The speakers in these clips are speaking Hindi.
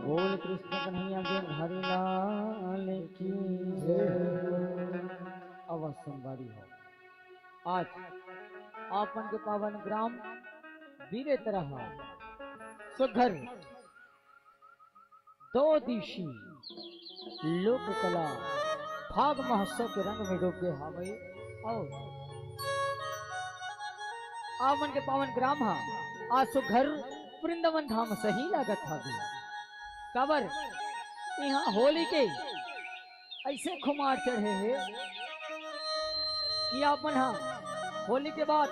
बोल कृष्ण कन्हैया के हरि लाल की जय। अवश्य संवारी हो आज आपन के पावन ग्राम वीरे तरह सुघर दो दिशी लोक कला फाग महोत्सव के रंग में डूब गए हवे और आपन के पावन ग्राम हा आज सुघर वृंदावन धाम सही लागत हवे कबर यहाँ होली के ऐसे खुमार चढ़े हैं कि आपन हाँ होली के बाद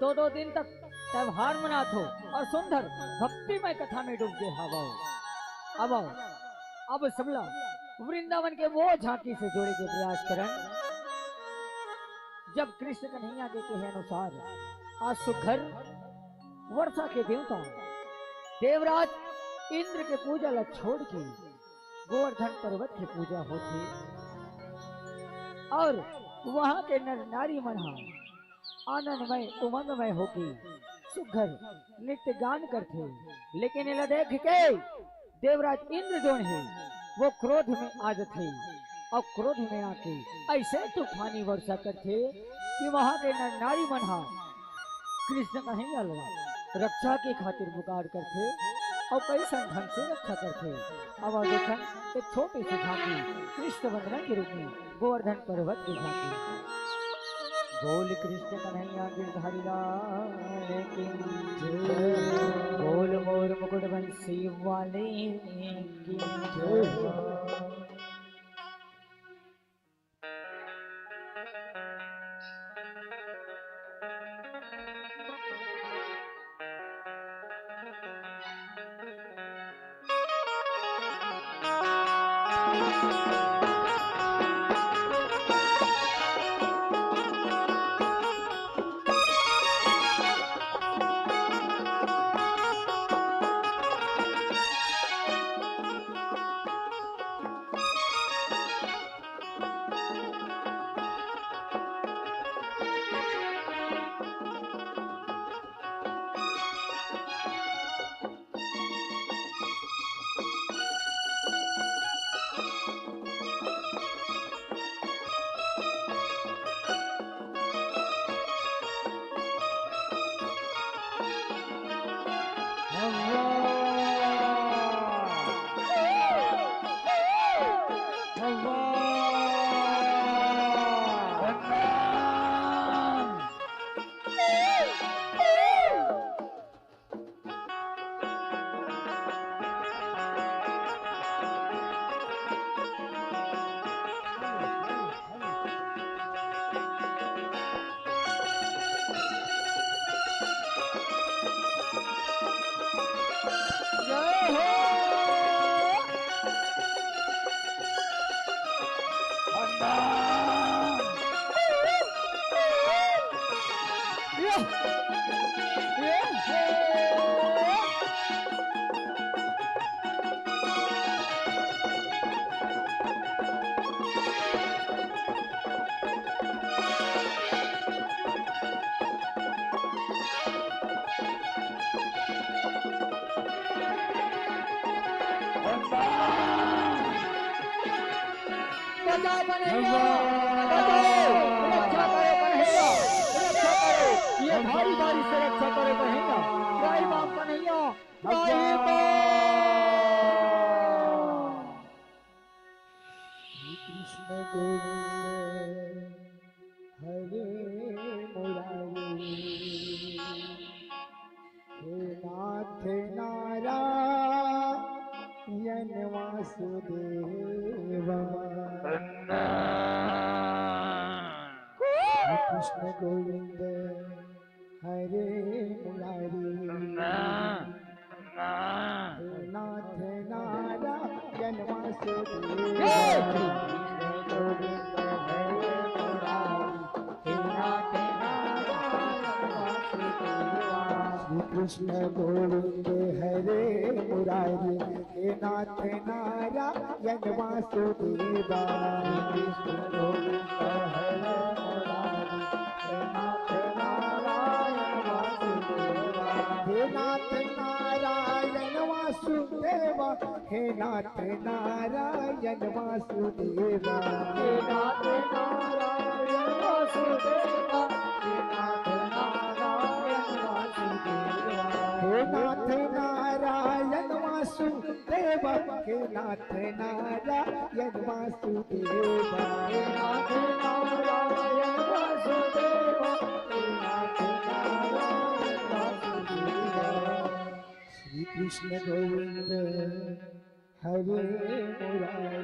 दो दिन तक त्योहार मनात हो और सुंदर भक्तिमय कथा में डूब गए हवा अब सबला वृंदावन के वो झांकी से जोड़े के प्रयास करन जब कृष्ण कन्हैया के कहे अनुसार आज सुघर वर्षा के देवता देवराज इंद्र के पूजा ला छोड़ के गोवर्धन पर्वत की पूजा होती और वहां के नर नारी मना आनंदमय उमंगमय होके सुघर नृत्य गान करते। लेकिन इला देख के देवराज इंद्र जो है वो क्रोध में आ जाते और क्रोध में आके ऐसे तूफानी वर्षा करते कि वहां के नर नारी मना कृष्ण कन्हैया रक्षा की खातिर पुकार करते और कैसा ढंग से रक्षा करते। अब देखा एक छोटी सी झांकी कृष्ण वंदना के रूप में गोवर्धन पर्वत की झांकी। बोल कृष्ण कन्हैया गिरधारी लाल की जय। बोल मोर मुकुट बंसी वाले की जय। ये भारी भारी से रक्षा करे कहेगा भाई बाप का नहीं हो कृष्ण गोविंद हरे मुरारी हे नाथ नारायण वासुदेव कृष्ण गोविंद हरे मुरारी हे नाथ नारायण वासुदेव कृष्ण गोविंद हरे मुरारी हे नाथ नारायण वासुदेवा कृष्ण गोविंद हरे मुरारी हे नाथ नारायण वासुदेवा हे नाथ नारायण वासुदेवा हे नाथ नारायण वासुदेवा हे नाथ नारायण वासुदेवा हे नाथ नारायण वासुदेवा हे नाथ नारायण वासुदेवा हे नाथ नारायण वासुदेवा हे नाथ नारायण वासुदेवा हे नाथ नारायण वासुदेवा श्री कृष्ण गोविंद हरे मुरारी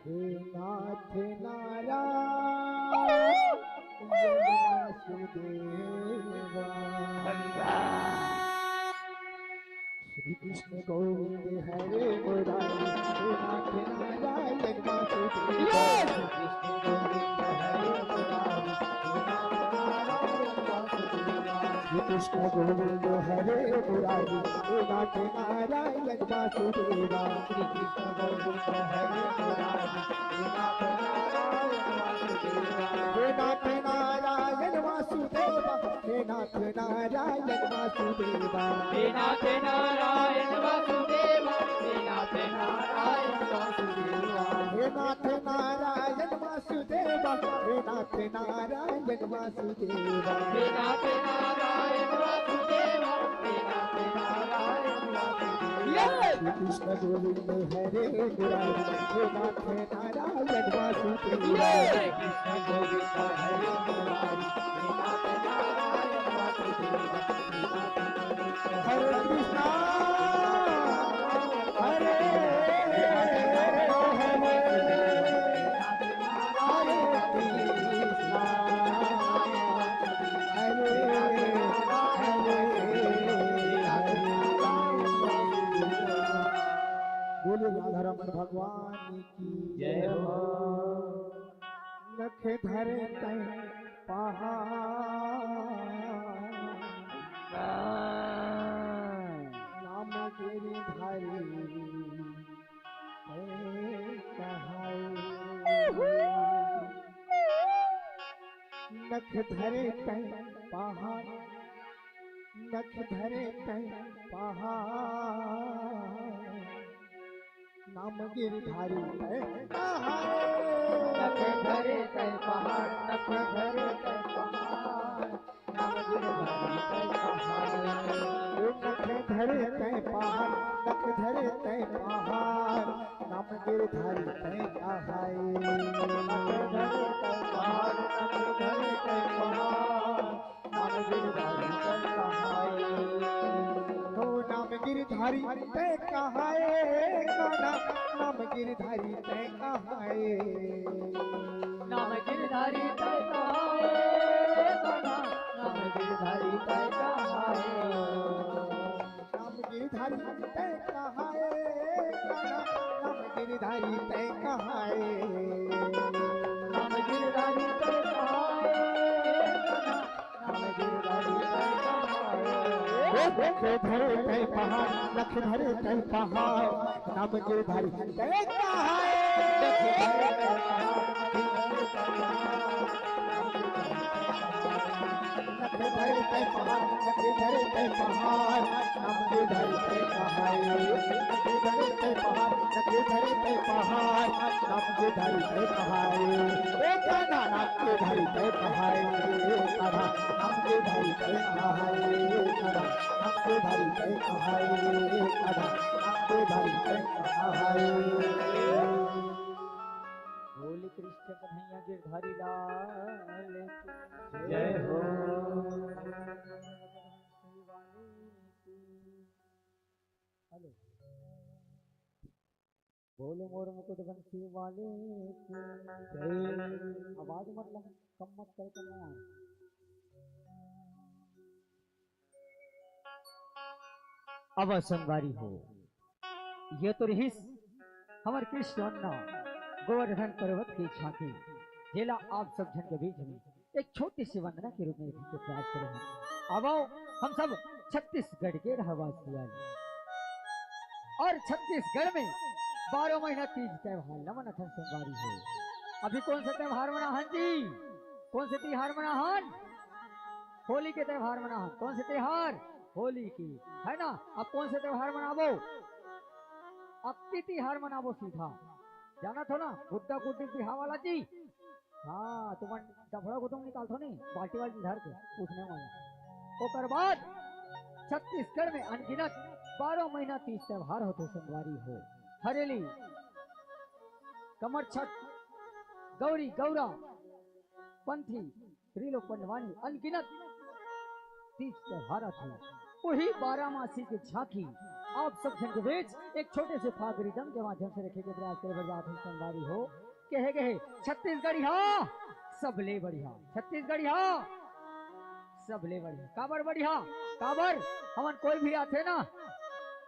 हे नाथ नारायण वासुदेवा श्री कृष्ण गोविंद हरे मुरारी हे नाथ नारायण वासुदेवा श्री कृष्ण गोविंद हरे मुरारी हे नाथ नारायण वासुदेवा श्री कृष्ण गोविंद हरे मुरारी हे नाथ नारायण वासुदेवा हे नाथ नारायण वासुदेवा हे नाथ नारायण वासुदेवा हे नाथ नारायण वासुदेवा हे नाथ नारायण वासुदेवा हे नाथ नारायण वासुदेवा हे नाथ नारायण वासुदेवा हे नाथ नारायण वासुदेवा श्री कृष्ण गोविंद हरे मुरारी हे नाथ नारायण वासुदेवा कृष्ण गोविंद हरे मुरारी हे नाथ नारायण वासुदेवा हरे कृष्णा हरे बोले राधा रमन भगवान की जय हो नख धरे तय पहाड़ नाम गिरधारी नख धरे तय पहाड़ नख धरे तय पहाड़ नाम गिरधारी नख धरे तय पहाड़ नख धरे तय पहाड़ नाम गिरधारी तय पहाड़ नख धरे तय पहाड़ नख धरे तय पहाड़ नाम गिरधारी तय कहाय नख धरे तय पहाड़ नख धरे तय पहाड़ नाम गिरधारी तय कहाय हो नाम गिरधारी तय कहाए काना नाम गिरधारी तय कहाए नाम गिरधारी तय कहाय नाम गिरधारी तय कहाय नाम गिरधारी तय कहाए काना नाम गिरधारी तय कहाए नाम गिरधारी तय कहाय नाम गिरधारी तय कहाय नख धरे तय पहाड़ नख धरे तय पहाड़ नाम गिरधारी तय कहाए नख धरे तय पहाड़ नख धरे तय पहाड़ नाम गिरधारी तय कहाए नख धरे तय पहाड़ नख धरे तय पहाड़ नाम गिरधारी तय कहाए ए कान्हा नाम गिरधारी तय कहाए कान्हा नाम गिरधारी तय कहाए कान्हा नाम गिरधारी तय कहाए कान्हा नाम गिरधारी तय कहाए बोले कृष्ण कन्हैया गिरधारी लाल की जय हो हेलो बोले मोर मुकुट बंसी वाले की जय आवाज मतलब कम मत करके ना अब संवारी हो ये तो रही हमार कृष्ण अन्ना गोवर्धन पर्वत की झांकी जेला आप सब जन के बीच में एक छोटी सी वंदना के रूप में के प्रयास करेंगे। अब आओ हम सब छत्तीसगढ़ के रहवासी और छत्तीसगढ़ में 12 महीना तीज त्योहार नवनथन संवारी है। अभी कौन सा त्योहार मना हन जी? कौन से त्योहार मना हन? होली के त्योहार मना हन। कौन से त्योहार? होली की, है ना। अब कौन से त्योहार मनाबो? अब तिहार मनाबो सीधा। जाना थो ना गुड्डा गुड्डी बिहा वाला जी। हाँ तुम डफड़ा को तुम निकाल थो नहीं बाल्टी वाल्टी धर के पूछने वाला। ओकर बाद छत्तीसगढ़ में अनगिनत 12 महीना 30 त्योहार होते संगवारी हो। हरेली, कमर छठ, गौरी गौरा, पंथी, त्रिलोक पंडवानी, अनगिनत 30 त्योहार थे। वही 12 मासी की झांकी आप सब जन के बीच एक छोटे से फाग रिदम के माध्यम से रखे के प्रयास करे बजात संगवारी हो। कहे गए छत्तीसगढ़ी हाँ सबले बढ़िया, छत्तीसगढ़ी हाँ सबले बढ़िया। काबर बढ़िया? काबर हमन कोई भी आते ना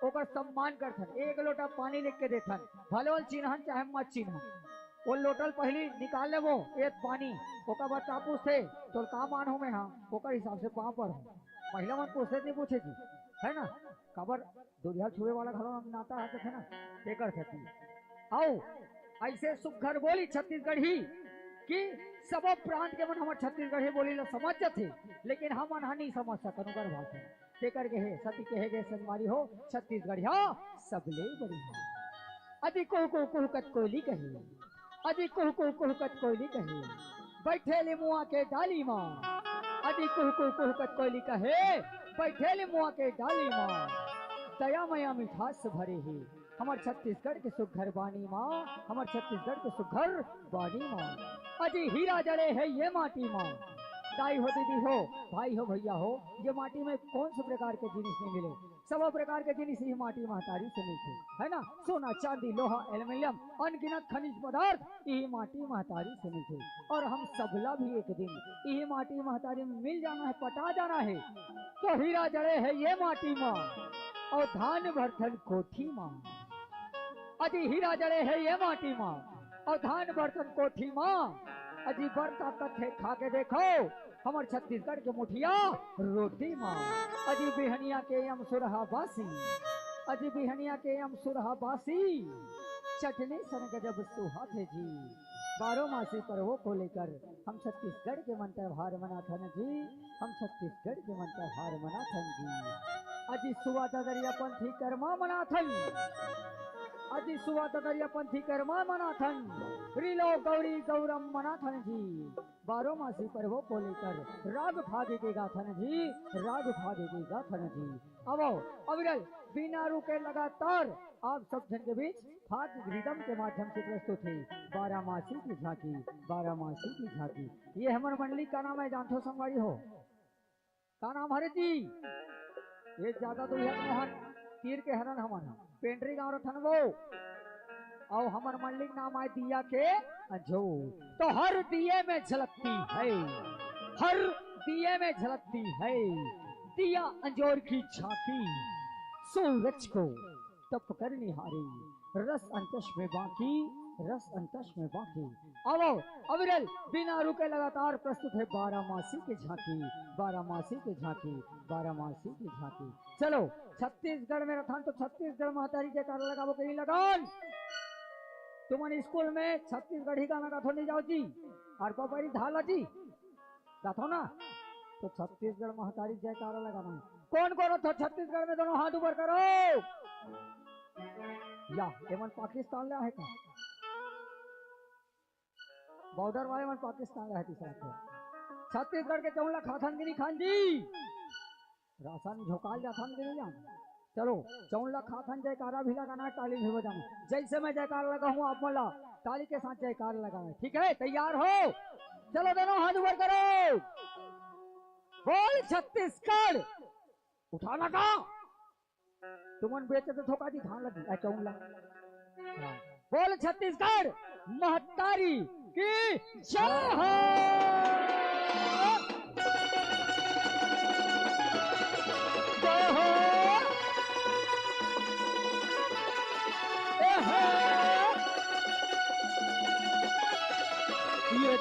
ओकर सम्मान करथन, एक लोटा पानी लिख के देथन, भले वाल चिन्हन चाहे मत चिन्हन। वो लोटल पहली निकाल ले वो एक पानी, ओकर बाद का पूछते तो का मान हो मैं हाँ ओकर हिसाब से पाँव पर हो। महिला मन पूछते नहीं पूछे जी, है ना। काबर दुरिया छुए वाला घरों में नाता आते थे ना देकर सकती। आओ ऐसे सुघर बोली छत्तीसगढ़ी कि सब प्रांत के मन हमारे छत्तीसगढ़ी बोली ला समझ थे, लेकिन हम नहीं समझ सकन उनकर भाषा। देकर के सती कहे गए संगवारी हो छत्तीसगढ़ी हाँ सबले बढ़िया। अति कुहू कुहकत कोयली कही, अति कुहू कुहकत कोयली कही, बैठे ले मुआ के डाली माँ। अति कुहू कुहकत कोयली कहे, बैठे ले मुआ के डाली माँ। दया मया मिठास भरे ही हमार छत्तीसगढ़ के सुघर बानी माँ, हमार छत्तीसगढ़ के सुघर बानी माँ। अजी हीरा जड़े है ये माटी माँ। दाई हो दीदी हो भाई हो भैया हो, ये माटी में कौन से प्रकार के जिनिस नहीं मिले, सब प्रकार के जिनिस ही माटी महतारी से मिलते, है ना। सोना चांदी लोहा एल्युमिनियम अनगिनत खनिज पदार्थ यही माटी महतारी से मिलते। और हम सबला भी एक दिन यही माटी महतारी में मिल जाना है, पटा जाना है। तो हीरा जड़े है ये माटी माँ और धान बर्तन कोठी माँ। अजी हीरा जड़े है ये माटी माँ और धान बर्तन कोठी माँ। अजी बरता कथे खा के देखो हमार छत्तीसगढ़ के मुठिया रोटी माँ। अजी बिहनिया के यम सुरहा बासी, अजी बिहनिया के यम सुरहा बासी, चटनी सन गजब सुहा थे जी। 12 मासी पर्वों को लेकर हम छत्तीसगढ़ के मन त्योहार मनाथन जी, हम छत्तीसगढ़ के मन त्योहार मनाथन जी। अजी सुवा दरिया पंथी कर्मा मनाथन, अजी सुवा दरिया पंथी कर्मा मनाथन, रिलो गौरी गौरम मनाथन जी। 12 मासी पर्वों को लेकर राग फागे के गाथन जी, राग फागे के गाथन जी। अब अविरल बिना रुके लगातार आप सब जन के बीच फाग रिदम के माध्यम से प्रस्तुत है 12 मासी की झांकी, 12 मासी की झांकी। ये हमारे मंडली का नाम है, जानथो संगवारी हो का नाम हरे जी। एक ज्यादा तो यह मोहन तीर के हरन हमन पेंड्री गाँव रथन वो, और हमार मंडली नाम आए दिया के अंजो। तो हर दिए में झलकती है, हर दिए में झलकती है दिया अंजोर की झांकी। सूरज को तप कर निहारी रस अंतश में बाकी, रस अंतश में बाकी। अब अविरल बिना रुके लगातार प्रस्तुत है 12 मासी की झांकी, 12 मासी की झांकी, 12 मासी की झांकी। चलो छत्तीसगढ़ में रथन तो छत्तीसगढ़ महतारी के कारण लगाबो कहीं लगान। तुमन स्कूल में छत्तीसगढ़ी गाना गाथो नहीं जाओ जी, और पपरी धाला जी गाथो ना, तो छत्तीसगढ़ महतारी जयकारा लगाना है। कौन कौन रथो छत्तीसगढ़ में? दोनों हाथ ऊपर करो। या एमन पाकिस्तान ले है का? बॉर्डर वाले मन पाकिस्तान रहती साथ छत्तीसगढ़ के चौला खाथन गिनी खान जी, राशन झोकाल जाथन गिनी जान। चलो चौला खाथन जयकारा भी लगाना है, ताली भी बजाना। जैसे मैं जयकारा लगा हूँ आप बोला ताली के साथ जयकारा लगाना है, ठीक है? तैयार हो? चलो दोनों हाथ ऊपर करो, बोल छत्तीसगढ़। उठाना का तुमन बेचे तो थोका दी धान लगी चौला। बोल छत्तीसगढ़ महतारी की जय हो। जय हो। ये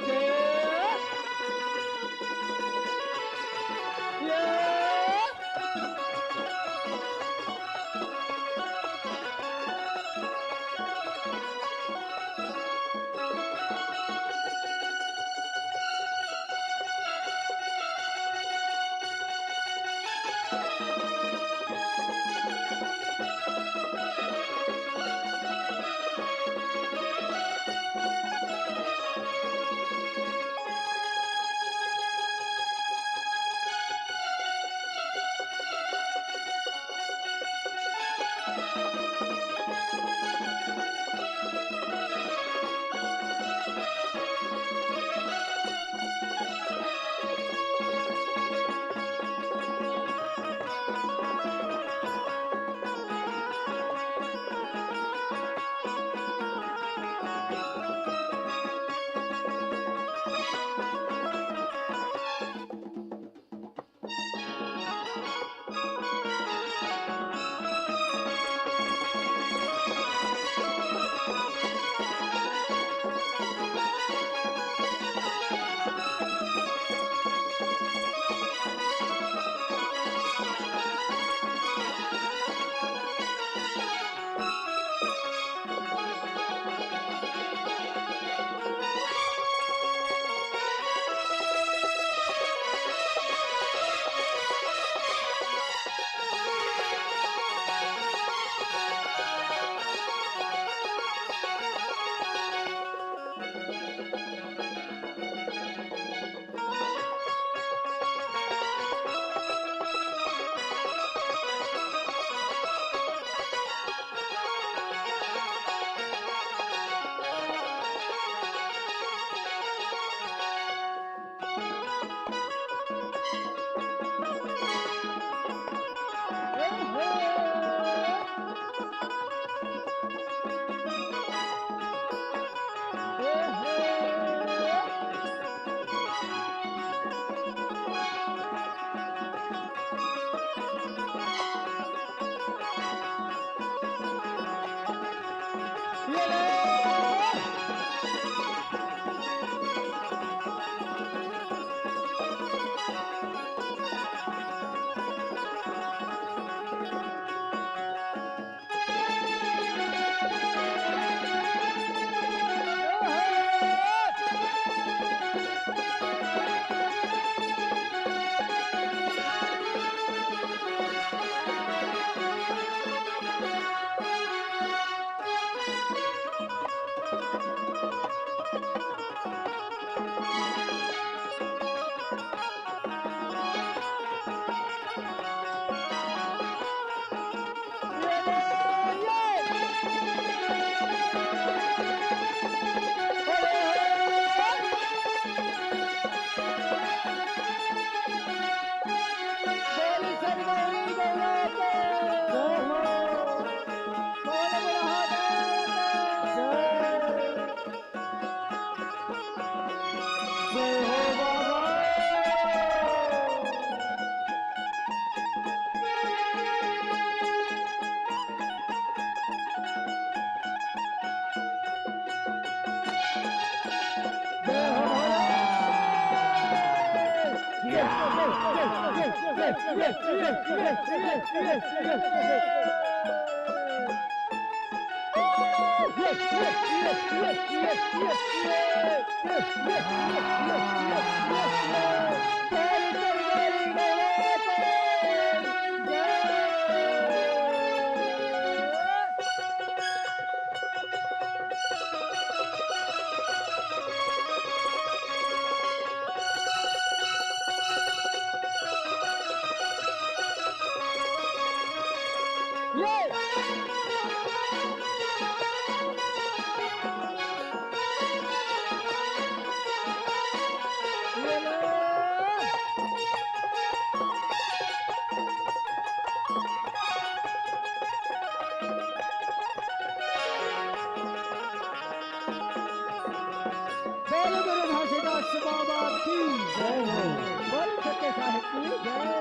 बोलो गुरु घासीदास बाबा की जय हो। बोलो सत्य साहिब की जय।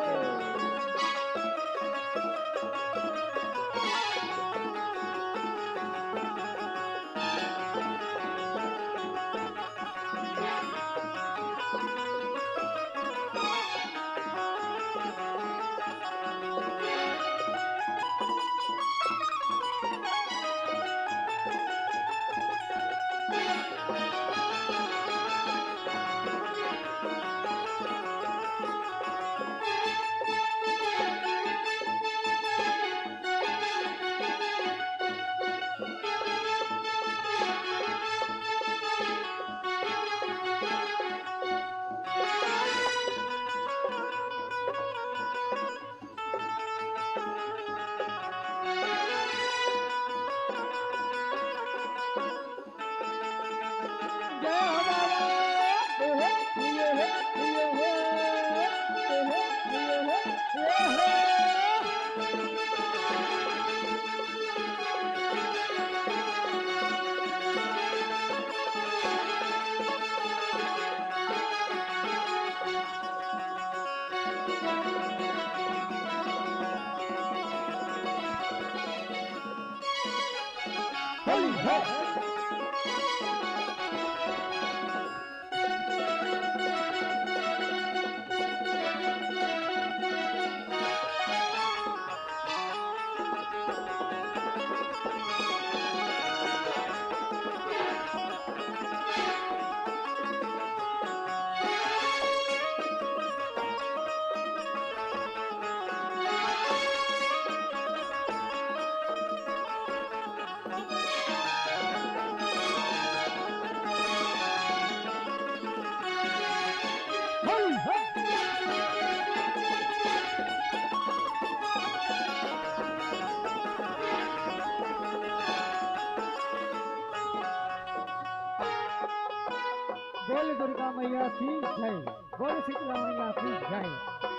बोल दुर्गा मैया की जय। बोल शीतला मैया की जय।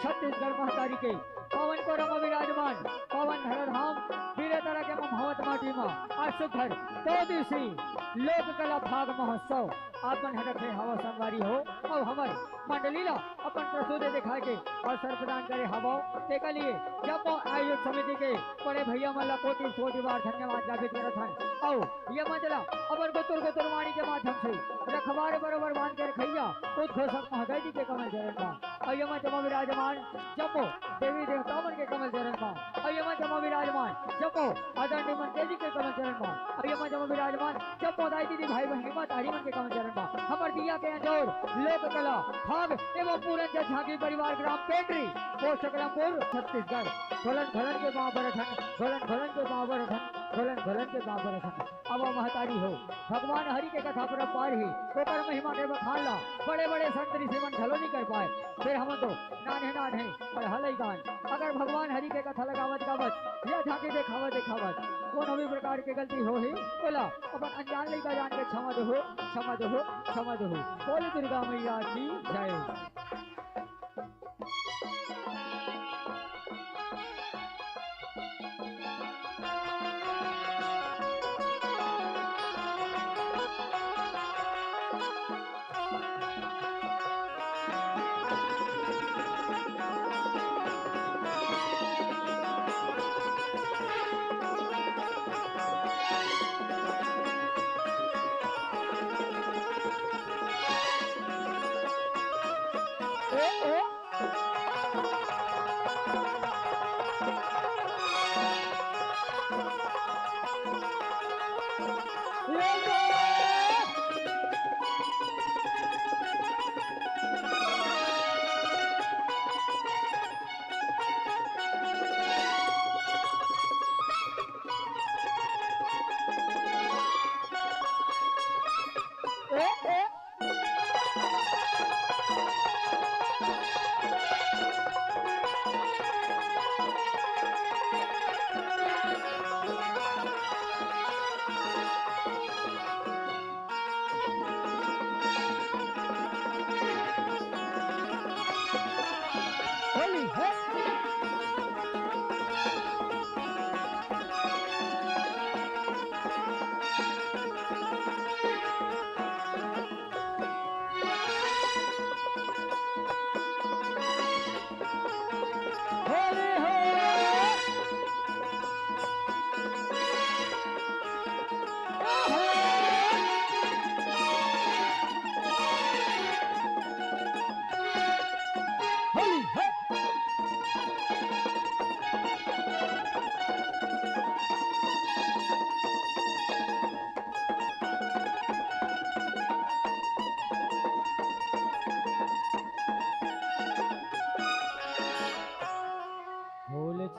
छत्तीसगढ़ महतारी के पवन को रम विराजमान पवन धरधाम वीरे तरह के ममहवत माटी माँ आज सुधर 2 दिवसीय लोक कला फाग महोत्सव आपन रखे हवा संवारी हो और हमार मंडली ला अपन प्रस्तुति दिखा के अवसर प्रदान करे हवा तेका लिए जब आयोजक समिति के बड़े भैया मला कोटि बार धन्यवाद ज्ञापित करत हन और ये मंचला अबर गोतुर वाणी के माध्यम से रखवार बरोबर बांध के रखैया उद्घोषक महोदय जी के कमल चरण का और ये मंच में विराजमान जपो देवी देवताओं के कमल चरण का और ये मंच में विराजमान जपो आदरणीय मंत्री जी के कमल चरण का और ये मंच में विराजमान जब मोदाई दीदी भाई बहनी माता हरिमन के कमल चरण बा हमर दिया के अंजोर लोक कला भाग एवं पूरन जज झांकी परिवार ग्राम पेंड्री पोस्ट कलमपुर छत्तीसगढ़ घोलन घोलन के गांव बरठन घोलन घोलन के गांव बरठन घोलन घोलन के गांव बरठन अब महतारी हो भगवान हरि के कथा पर पार ही होकर महिमा के बखान ला बड़े बड़े संत ऋषि मन ढलो नहीं कर पाए फिर हम तो नाने नाने और हलई गान अगर भगवान हरि के कथा लगावत गावत या झांकी देखावत देखावत कोनो भी प्रकार की गलती हो ही बोला अपन अनजान लइका जान के क्षमा दो क्षमा दो क्षमा दो बोल दुर्गा मैया की जय।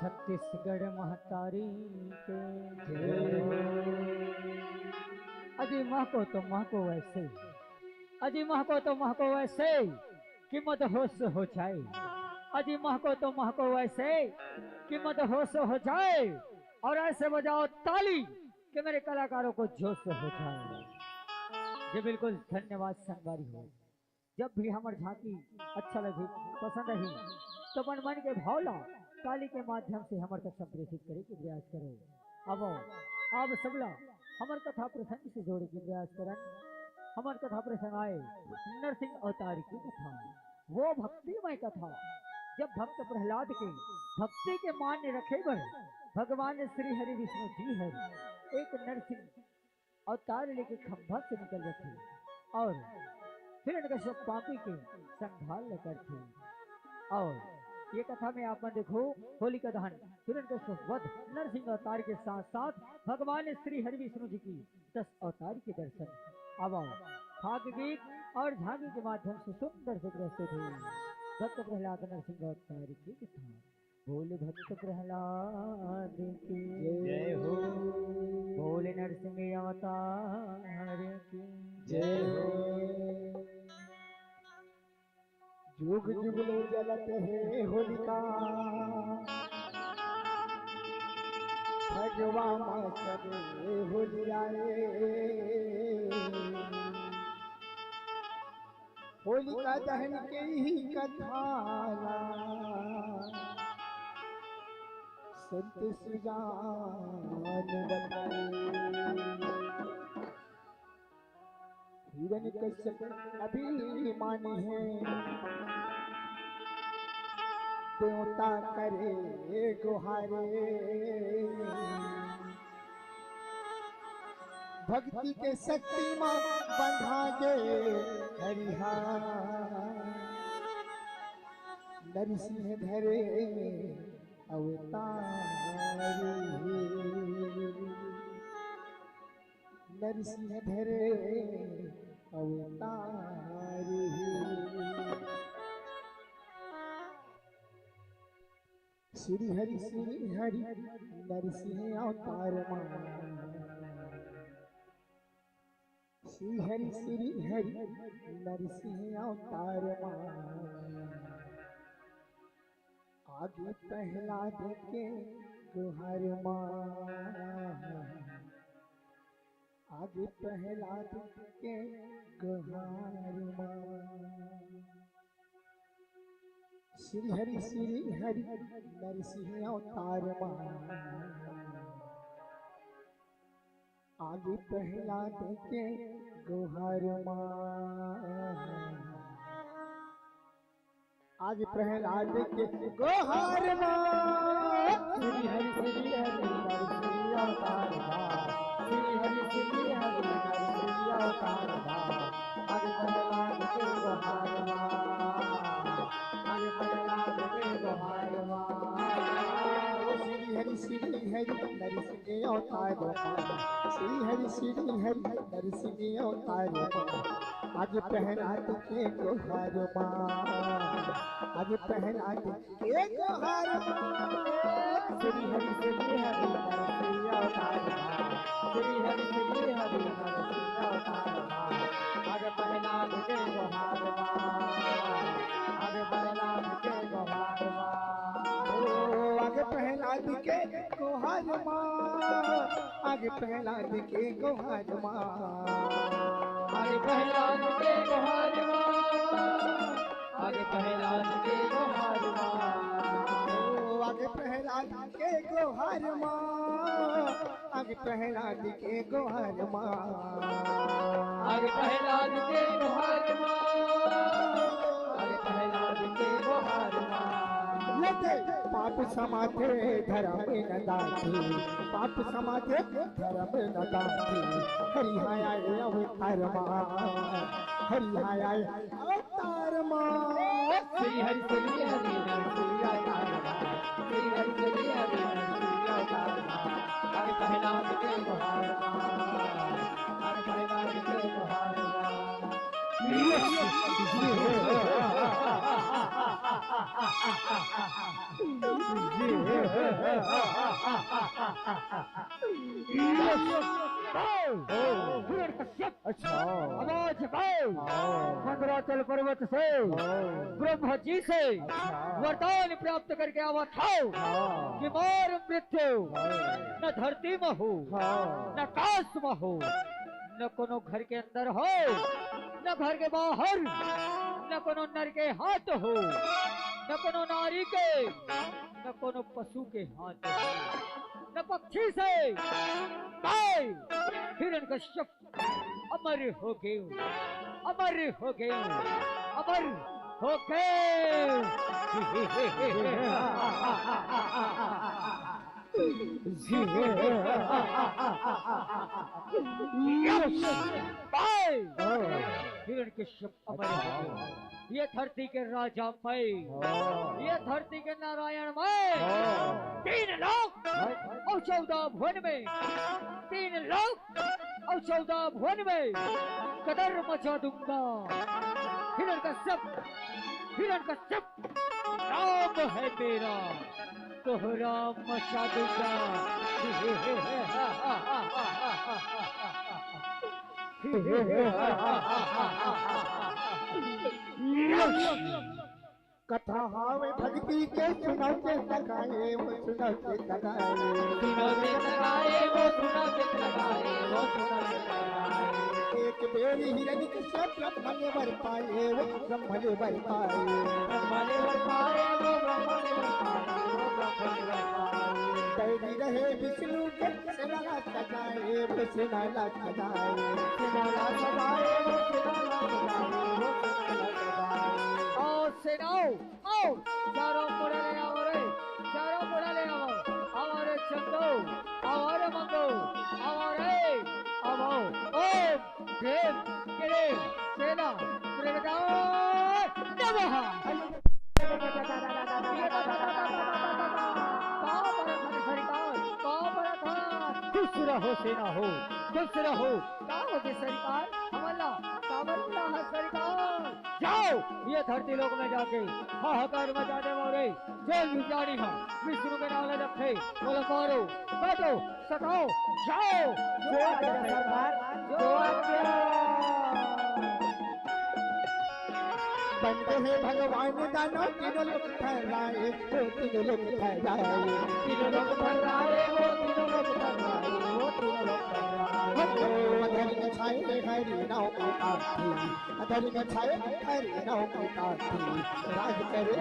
छत्तीसगढ़ महतारी के अजी माँ को तो माँ को वैसे अजी माँ को तो माँ को वैसे कि मदहोश हो जाए अजी माँ को तो माँ को वैसे कि मदहोश हो जाए और ऐसे बजाओ ताली कि मेरे कलाकारों को जोश हो जाए। जी बिल्कुल धन्यवाद संगवारी हो। जब भी हमारी झांकी अच्छा लगे पसंद रही तो मन मन के भावला ताली के माध्यम से हमारे तक संप्रेषित करे के प्रयास करो। अब सबला हमार कथा प्रसंग से जोड़े के प्रयास करन। हमार कथा प्रसंग आए नरसिंह अवतार की कथा, वो भक्तिमय कथा जब भक्त प्रहलाद के भक्ति के मान रखे बर भगवान श्री हरि विष्णु जी है एक नरसिंह अवतार लेके खंभा से निकल रखे और फिर इनका सब पापी के संभाल करते। और ये कथा में आप देखो होलिका दहन वध नरसिंह अवतार के साथ साथ भगवान श्री हरि विष्णु जी की 10 अवतार के दर्शन। अब फाग गीत और झांकी के माध्यम से सुंदर से प्रस्तुत हुई भक्त प्रहलाद नरसिंह अवतार की कथा। बोले भक्त प्रहलाद की जय हो, बोले नरसिंह अवतार की जय हो। जुग जुग में जलत है होलिका भगवान सबे होलियाए। होलिका दहन के ही कथा संत सुजान बताए। हिरण्य कश्यप अभिमानी है देवता करे गुहारे। भक्ति के शक्ति मां बंधा गे हरिहा नरसिंह धरे अवतार। नरसिंहधर अवतार श्री हरि नरसिंह अवतार श्री हरि नरसिंह अवतार आगे प्रहलाद के गुहार आगे प्रहलाद के गुहार श्री हरि नरसिंह अवतार आगे प्रहलाद के गुहार आगे प्रहलाद के गुहार श्री हरि नरसिंह अवतार श्री हरि नरसिंह अवतार आगे प्रहलाद के गुहार आगे प्रहलाद के गुहार श्री हरि नरसिंह अवतार श्री हरि नरसिंह अवतार आज प्रहलाद के गुहार आज प्रहलाद के गुहार श्री हरि नरसिंह अवतार श्री हरि नरसिंह अवतार आज प्रहलाद के गुहार आज प्रहलाद के गुहार आगे प्रहलाद के गुहार आगे प्रहलाद के गुहार आगे प्रहलाद के गुहार आगे प्रहलाद के गुहार आगे प्रहलाद के गुहार आगे प्रहलाद के गुहार आगे प्रहलाद के गुहार आगे प्रहलाद के गुहार पाप समाथे धर्म न दाथे पाप समाथे धर्म न दाथे हरि आए अवतार हरि आए अवतार श्री हरि नरसिंह अवतार श्री हरि नरसिंह अवतार आगे प्रहलाद के गुहार आगे प्रहलाद के गुहार मंदराचल पर्वत से ब्रह्मा जी से वरदान प्राप्त करके आवा था कि मोर मृत्यु न धरती में हो न आकाश में हो न कोनो घर के अंदर हो न घर के बाहर न कोनो नर के हाथ हो न कोनो नारी के न कोनो पशु के हाथ हो न पक्षी से हिरण्यकश्यप अमर हो गए अमर हो गए अमर हो गए हिरण्यकश्यप अमर हो गए ये धरती के राजा मैं ये धरती के नारायण मैं 3 लोक और 14 भुवन में 3 लोक और 14 भुवन में कदर मचा दूंगा हिरण्यकश्यप नाम है मेरा तोहरा मचा दूंगा कथा हावे भक्ति के सुनाते लगाए वो सुनाते लगाए एक बेरी हिरण्य के सब ब्रह्मने वर पाए वो ब्रह्मने वर पाए बैठी रहे विष्णु के सेना सजाए वो सेना सजाए सेनाओ आओ चारों मुड़ा ले आओ रे चारों मुड़ा ले आओ हमारे चंदो हमारे मंगो हमारे आओ ओम देव गिरे सेना नमः खुश रहो सेना हो खुश रहो। का होगी सरकार? हमला कावरला है सरकार। जाओ ये धरती लोक में जाके हाहाकार मचा दे मोरे। जो युजानी है विष्णु के नाम रखे बोलो मारो काटो सताओ। जाओ जो आज्ञा सरकार, जो आज्ञा। बनते हैं भगवान दानो तीनों लोग ठहराए, वो तीनों लोग ठहराए, तीनों लोग ठहराए, वो तीनों लोग ठहराए, वो तीनों लोग ठहराए। अधर में छाए हरी नाव की आरती, अधर में छाए हरी नाव की आरती। राज करे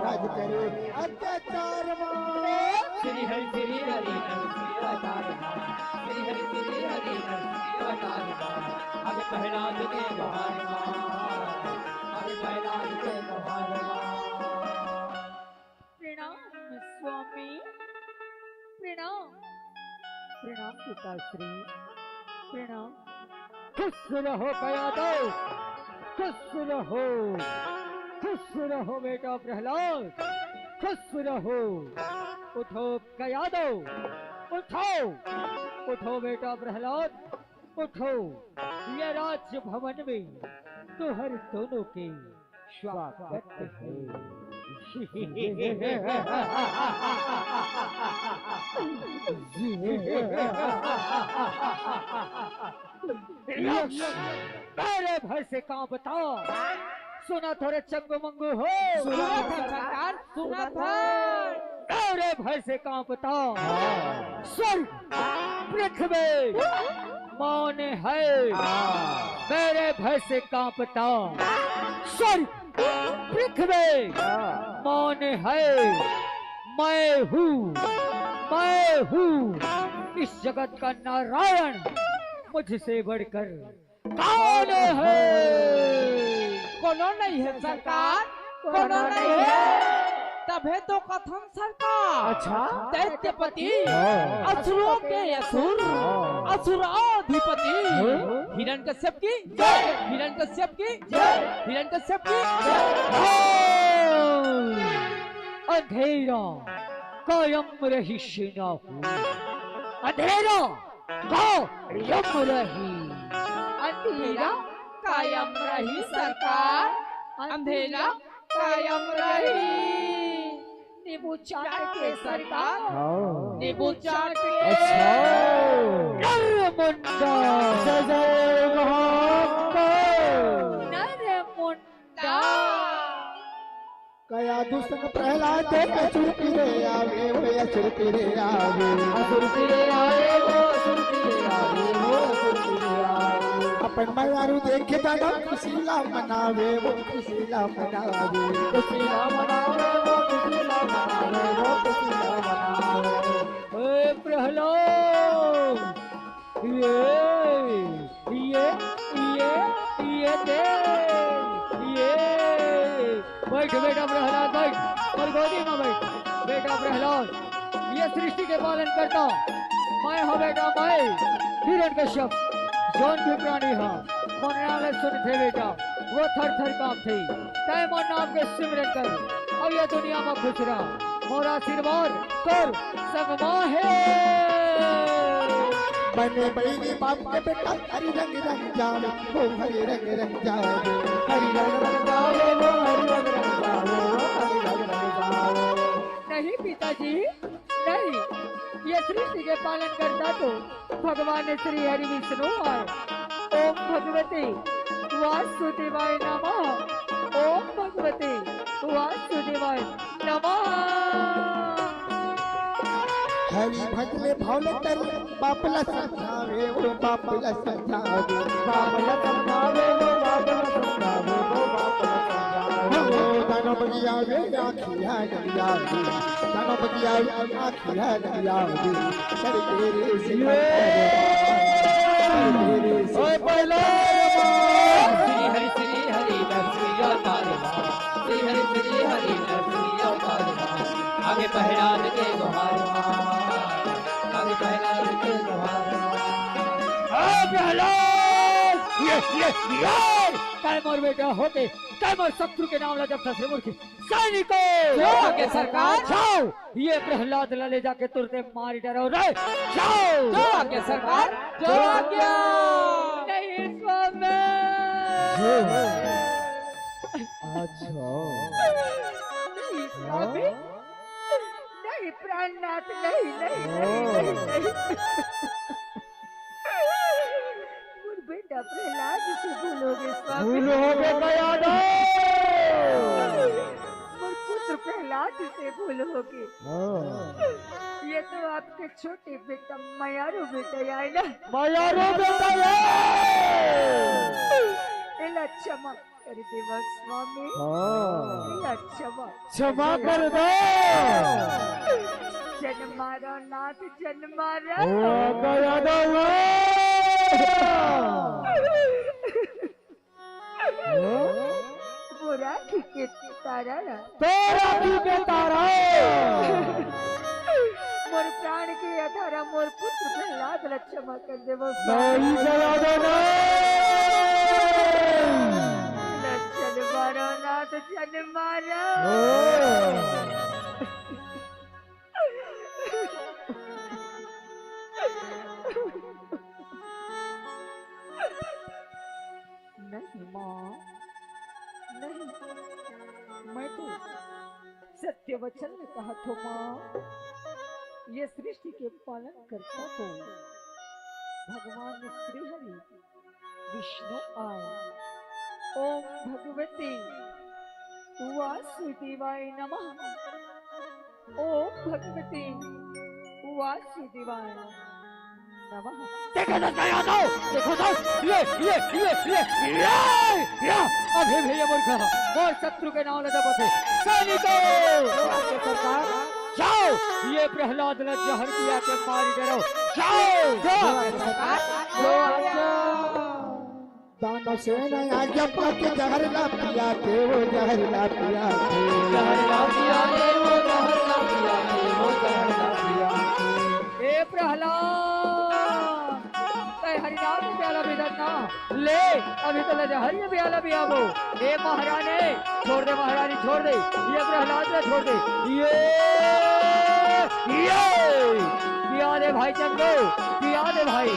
राज करे अत्याचार माँ। श्री हरि श्री हरि श्री अवतार माँ, श्री हरि श्री हरि श्री अवतार माँ। आगे पहला के बहार माँ, आगे पहला के बहार माँ। प्रणाम स्वामी, प्रणाम प्रणाम पिताश्री, प्रणाम। खुश रहो कया दो, खुश रहो, खुश रहो बेटा प्रहलाद, खुश रहो। उठो कया दो, उठो, उठो बेटा प्रहलाद, उठो। ये राज्य भवन में तुहर दोनों के स्वागत है। मेरे भय से कांपता, सुना थोड़े चंगू मंगू हो। सुना था सरकार, सुना था। मेरे भय से कांपता स्वर्ग पृथ्वी मौन है। मेरे भय से कांपता स्वर्ग पृथ्वी मौन है। मैं हूँ, मैं हूँ इस जगत का नारायण, मुझसे बढ़कर कौन है? कोनो नहीं है सरकार, कोनो नहीं है। तभे तो कथन सरकार। अच्छा दैत्यपति असुरों के असुर, असुराधिपति हिरण्यकश्यप की जय, हिरण्यकश्यप की जय, हिरण्यकश्यप की अंधेरा कायम रही ना हो, अंधेरा कायम रही, अंधेरा कायम रही सरकार, अंधेरा कायम रही। नींबू चाट के सरकार, नींबू चाट के। नरमुंडा जय महाकाल, नरमुंडा कया दुष्ट प्रहलाद असुर पीरे आवे, वो असुर पीरे आवे, असुर पीरे आए, वो असुर पीरे आए, वो असुर पीरे आए। अपन मयारू देखे दादा खुशीला मनावे, वो खुशीला मनावे, खुशीला मनावे, वो खुशीला मनावे, वो खुशीला मनावे। ए प्रहलाद, ये दे, बैठ बेटा प्रहलाद, बैठ और गोदी में बैठ बेटा प्रहलाद। ये सृष्टि के पालन करता मैं हूँ बेटा, मैं हिरण्यकश्यप। जौन भी प्राणी है मन नाम सुन थे बेटा, वो थर थर कांपते। तय मन नाम के सिमरन कर और ये दुनिया में खुश रहा। मोरा आशीर्वाद कर संगमा है। बने बड़ी बाप के बेटा हरी रंग रंग जावे, वो हरी रंग रंग जावे, हरि रंग रंग जावे, वो हरि रंग रंग जावे, वो हरि रंग रंग जावे। नहीं पिताजी नहीं, ये सृष्टि के पालन करता तो भगवान श्री हरि विष्णु आए। ओम भगवते वासुदेवाय नमः, ओम भगवते वासुदेवाय नमः। हरी भजले भावले तर बापला समझावे, वो बापला समझावे, बापला समझावे, वो बापला समझावे, वो बापला समझावे। वो दानो बगियावे आखिया नदियावे, दानो बगियावे आखिया नदियावे, सर तेरे सिवा ओए पहले श्री हरि श्री अवतार माँ, श्री हरि श्री अवतार माँ। आगे प्रहलाद के गुहार माँ, आगे प्रहलाद के गुहार माँ। प्रहलाद, ये कैमर बेटा होके कैमर शत्रु के नाम ला जब से मूर्खी सैनिकों जो आज्ञा सरकार। जाओ ये प्रहलाद ला ले जाके तुरंत मार डरो रे जाओ जो आज्ञा सरकार। जो आज्ञा। नहीं स्वामी अच्छा नहीं स्वामी नहीं प्राणनाथ नहीं नहीं नहीं नहीं मुझ बेटा प्रहलाद से भूलोगे स्वामी भूल हो गए कयादो मुझ पुत्र प्रहलाद से भूलोगे ये तो आपके छोटे बेटा मयारू बेटा आए ना मयारो बेटा इला क्षमा कर देवा स्वामी इला क्षमा क्षमा कर दो जन्मारा नाथ जन्मारा कयादो वो राखी के तारा ना तेरा की के तारा मोर प्राण के अधारा मोर पुत्र प्रहलाद ला क्षमा कर देवा नहीं कयादो जन्मारा नाथ जन्मारा नहीं माँ नहीं मैं तो सत्य वचन में कहा तो माँ ये सृष्टि के पालन करता तो भगवान श्री हरि विष्णु आए ओम भगवती वासुदेवाय नमः ओम भगवती वासुदेवाय नमः देखो तो ये अभी भी ये मूर्ख और शत्रु के नाम लगा बसे सैनिकों सरकार जाओ ये प्रहलाद ने जहर किया के मारी डरो जाओ दानव से आज्ञा पाके जहर ला पिया के वो जहर ला पिया के ए प्रहलाद हरिनाम में प्याला भी धरना ले अभी तो लजहर में प्याला भी आवो ए महारानी छोड़ दे महारानी छोड़ दे ये प्रहलाद ने छोड़ दे ये पिया दे भाई चंदो पिया दे भाई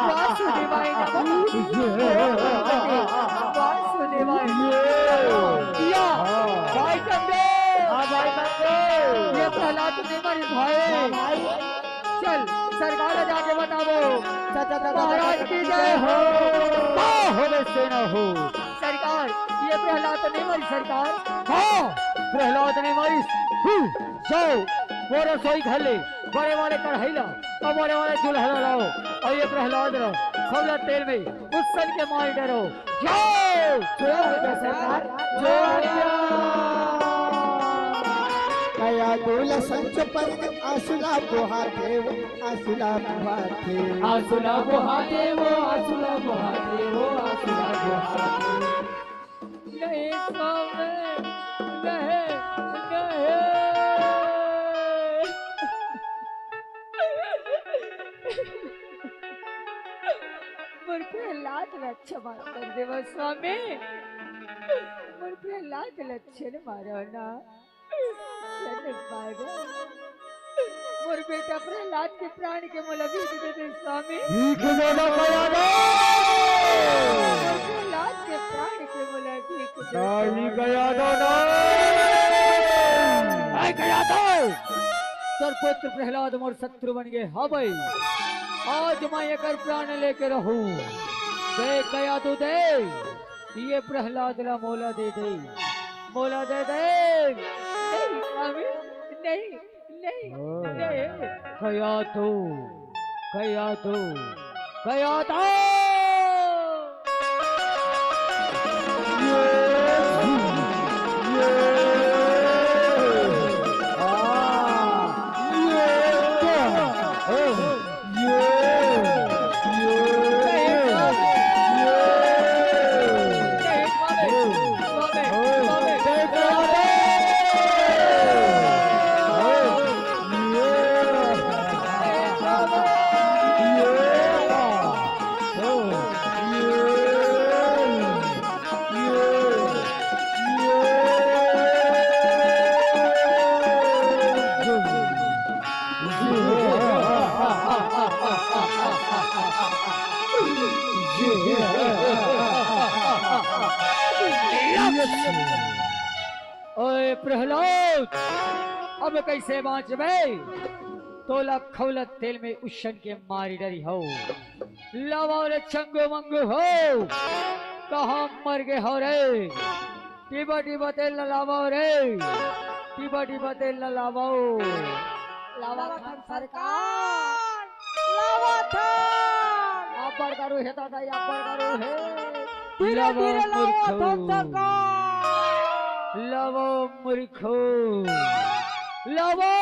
वासुदेवाय वासुदेवाय भाई चंदो ये प्रहलाद ने मारी भाई चल सरकार जाके बताओ महाराज की जय हो से न हो सरकार ये प्रहलाद नहीं मारी सरकार हाँ प्रहलाद नहीं मारी जाओ वो रसोई घर ले बड़े वाले कढ़ाई ला और बड़े वाले चूल्हा लाओ और ये प्रहलाद लो खबला तेल में उस सन के मार डरो जाओ सरकार कया दूल संच पर आसुला बुहाते वो आसुला बुहाते आसुला बुहाते वो आसुला बुहाते वो आसुला बुहाते नहीं स्वामी नहीं मुझ प्रहलाद क्षमा कर देवा स्वामी मुझ प्रहलाद लक्षण मारो ना मोर बेटा प्रहलाद के प्राण के मोला भीख दे दे स्वामी प्रहलाद के प्राण के मोला भीख सर पुत्र प्रहलाद मोर शत्रु बन गए हाँ भाई आज मैं एक प्राण लेके रहूं दे गया तू दे ये प्रहलाद ला मोला दे दे मोला दे दे नहीं स्वामी नहीं नहीं नहीं गया तू गया तू गया तू ओए प्रहलाद, अब कैसे बाँचबे? तोला खौलत तेल में उशन के मारी डरी हो, लावा रे चंगो मंगो हो, कहाँ मर गए हो रे? टिबा टिबा तेल न लावो रे, टिबा टिबा तेल न लावो। लावा थान सरकार, लावा थान। अपर करो है दादा, अपर करो है। धीरे धीरे लावा थान सरकार। लावो मूर्खो, लावो।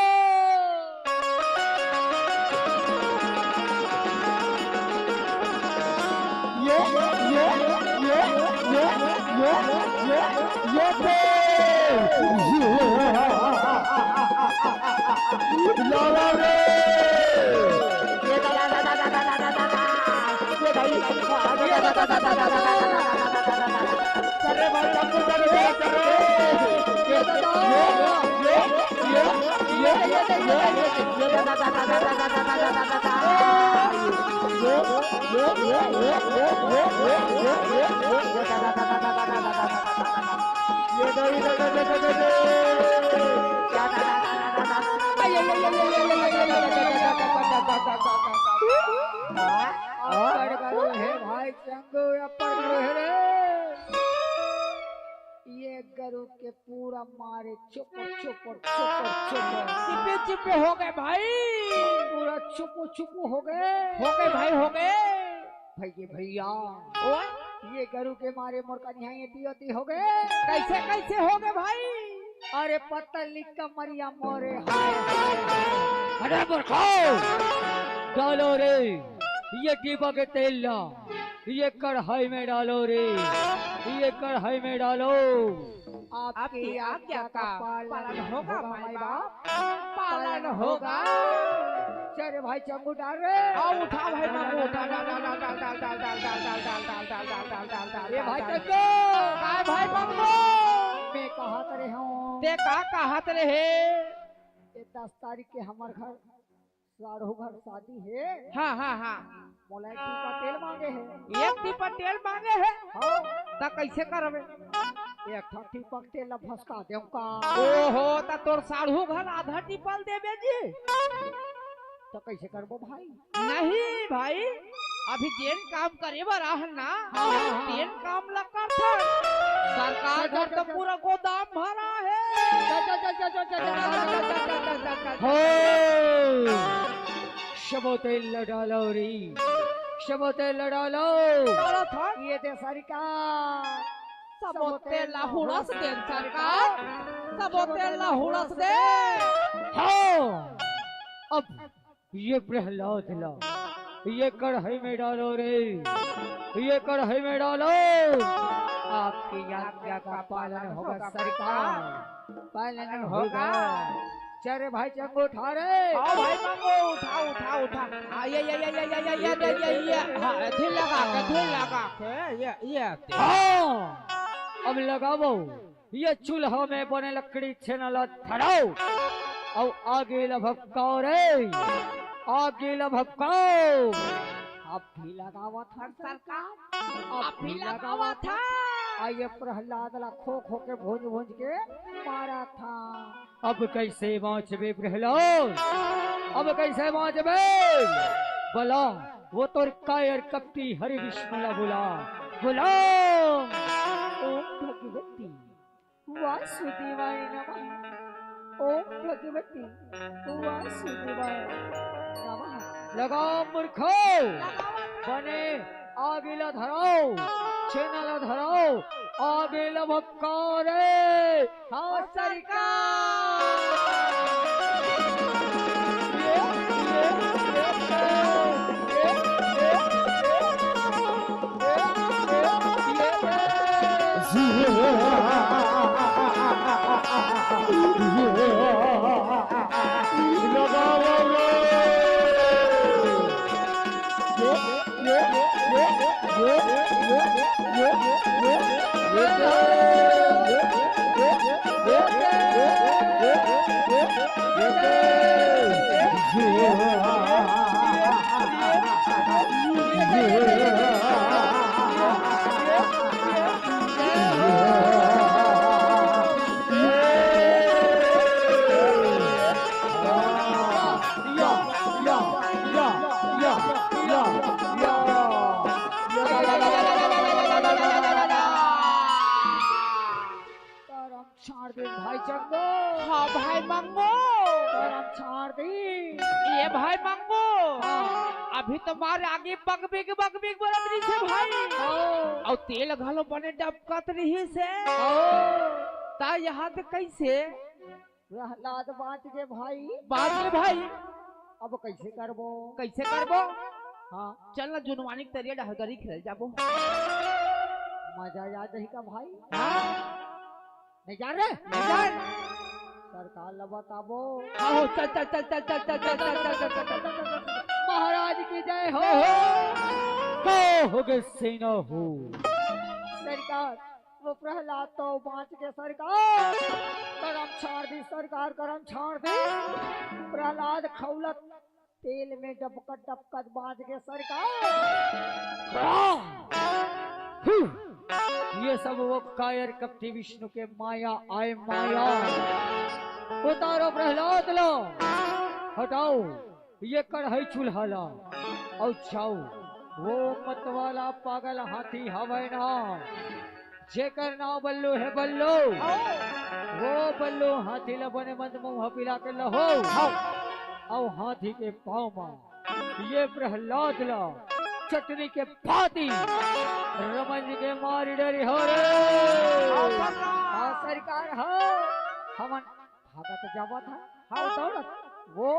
भाई चंगू अपर करो है रे। ये गरु के पूरा मारे चुपर चुपर चुपर चुपर चिपे चिपे हो गए भाई, पूरा चुपू चुपू हो गए भाई हो गए। भैया ओए ये गरु के मारे मोरका निहाई ती हो गए। कैसे कैसे हो गए भाई? अरे पतली कमरिया मोरे हाय हाय हाय। अरे मूर्खो, डालो रे ये डिब्बा के तेल ला, ये कढ़ाई में डालो रे, ये कढ़ाई में डालो। आपकी आज्ञा का पालन होगा माई बाप, पालन होगा। चल भाई चंगू डाल रे। आओ उठा भाई मामू, उठा डाल डाल डाल डाल डाल डाल डाल डाल डाल डाल डाल डाल डाल डाल डाल डाल। ये भाई चंगू काय भाई मामू, मैं कहा करे हूँ ते कहा रहे? ये 10 तारीख के हमारे घर साढ़ू घर शादी है। हाँ मोलाई टीपा तेल मांगे है। एक टीपा तेल मांगे है। हाँ ता कैसे करबे? एक टीपा तेल भसका देऊंगा। ओहो, ता तोर साढ़ू घर आधा टीपल देबे जी? तो कैसे करबो भाई? नहीं भाई, अभी जेन काम करे बराहन ना, तेन काम ला कर था। सरकार घर तो पूरा गोदाम भरा है। शबो तेल डालो रे, शबो तेल डालो। ये दे सरकार, सबोते लाहुड़स दे सरकार, सबोते लाहुड़स दे। हाँ अब ये प्रहलाद ला, ये कढ़ाई में डालो रे, ये कढ़ाई में डालो। आपकी आज्ञा का पालन होगा सरकार, पालन होगा। चल भाई चंगू उठा रे। आओ भाई मांगो, उठा उठा उठा। ये हाँ ढील लगा के ये। हाँ अब लगाओ ये चूल्हा में बने लकड़ी छेनला धराओ और आगे लभकाओ रे, आगे लभकाओ। अब भी लगावा था सरकार, अब भी लगावा था। आइए प्रहलाद ला खो खो के भूंज भूंज के मारा था। अब कैसे बाँचबे प्रहलाद, अब कैसे बाँचबे? बोला वो तो कायर कपटी हरि विष्णु बुला बुला। ओम भगवती वासुदेवाय नमः, ओम भगवती वासुदेवाय नमः। लगाओ मूर्खो, बने आगे ला धराओ, छेना धराओ, आगे लभकाओ रे। हाँ Yeah. छाड़ दे भाई चंगो। हाँ भाई मंगो, करम छाड़ दी। ये भाई मंगो हाँ। अभी तुम्हारे आगे बगबिग बरत रही से भाई, और तेल घालो बने डबकत रही से ता यहाँ पे कैसे प्रहलाद बाँच के भाई। बात में भाई अब कैसे करबो? कैसे करबो? हाँ चल ना जुनवानी के तरिया डहगरी खेल जाबो। मजा याद रही का भाई। हाँ नहीं जा रहे? नहीं जान। सरकार ला बताबो। आओ चल चल चल चल चल चल चल चल चल चल चल चल। महाराज की जय हो। हो गए सेना हो। सरकार वो प्रहलाद तो बाँच के सरकार। करम छाड़ दी सरकार, करम छाड़ दी। प्रहलाद खौलत तेल में डबकत बाँच के सरकार। ये सब वो कायर कपटी विष्णु के माया आए माया। उतारो प्रहलाद लो, हटाओ ये कढ़ाई चूल्हा ला और जाओ वो मतवाला पागल हाथी हवे ना, जेकर नाम बल्लू है बल्लू। वो बल्लू हाथी लबने मंद मुंह पिला के लहो और हाथी के पाँव में ये प्रहलाद ला चटनी के भांति रमन के मारी डरी हो रे। सरकार हो हमन भागत जावा था। हाँ दौड़त वो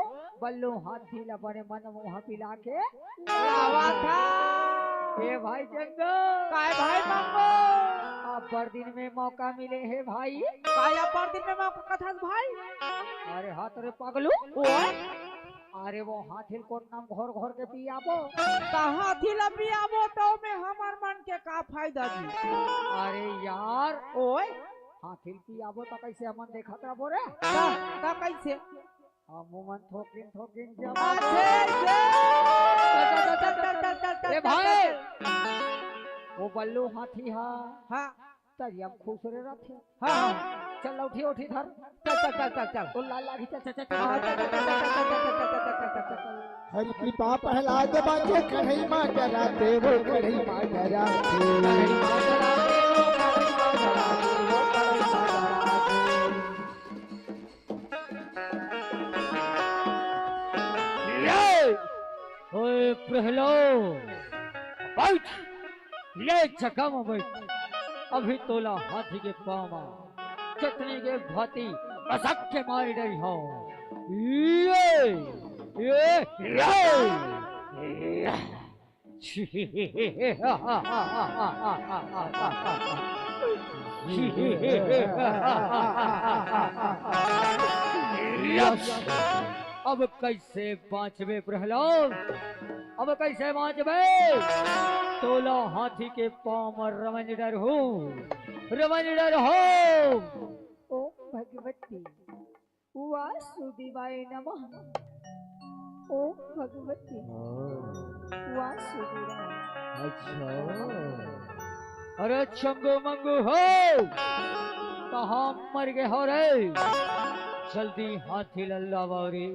बल्लू हाथी लबने मन मुंह पिला के लावा था। ए भाई जंगो काय भाई मंगो अब पर दिन में मौका मिले है भाई। काय पर दिन में मौका कथा भाई। अरे हाथ रे पगलू। ओए अरे वो हाथी को नाम घोर घोर के पियाबो। कहाँ थी लपी आबो तो में हमार मन के का फायदा जी। अरे यार ओए हाथी पियाबो तो कैसे हमन देखत रहो रे। का कैसे मुमन थोकिन थोकिन ए भाई वो बल्लू हाथी हा। हाँ तरी हम खुश रे रथे। हाँ चल उठी उठी धर। चल चल चल चल चल तो लाल लागी चल चल चल हरि कृपा प्रहलाद बाँचे कढ़ई माँ डराते वो कढ़ई माँ डराते। ओए प्रहलाद बैठ, ले जगह में बैठ। अभी तोला हाथी के पाँव चटनी के भांति असक के मारी डरी हो। अब कैसे बाँचबे प्रहलाद, अब कैसे बाँचबे? तोला हाथी के पाँव में रमन डर हो, रमन डर हो। ओ भगवती वासुदेवाय नमः। ओ भगवती वासुदेवाय। अच्छा अरे चंगो मंगू हो, कहाँ मर गए हो रे? जल्दी हाथी लल्लावा रे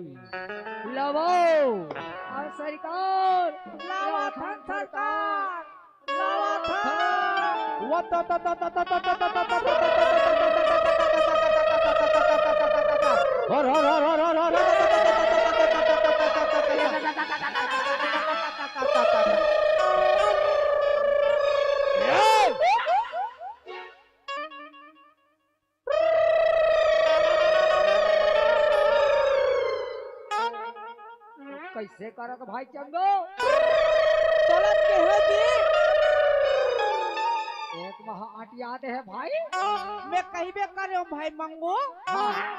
लावाओ। और सरकार लावा था सरकार लावा था। वो कैसे करत भाई चंगो? तोलत के हो जी। एक वहाँ आटियात है भाई। मैं कहीं बे करे हूँ भाई मंगो।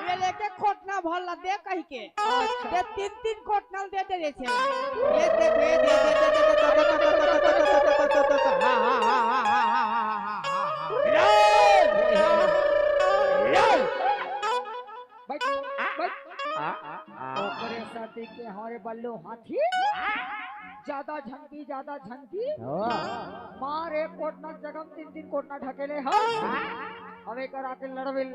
ये लेके खोटना भला दे कहीं के। ये तीन तीन खोटना दे दे छे। ये देख ये दे हाँ हाँ हाँ हाँ हाँ हाँ हाँ ओकरे साथी के हमारे बल्लू हाथी ज्यादा झंकी मारे कोटना जगम तीन तीन कोटना ढकेले हो। हवे करा के लड़बिल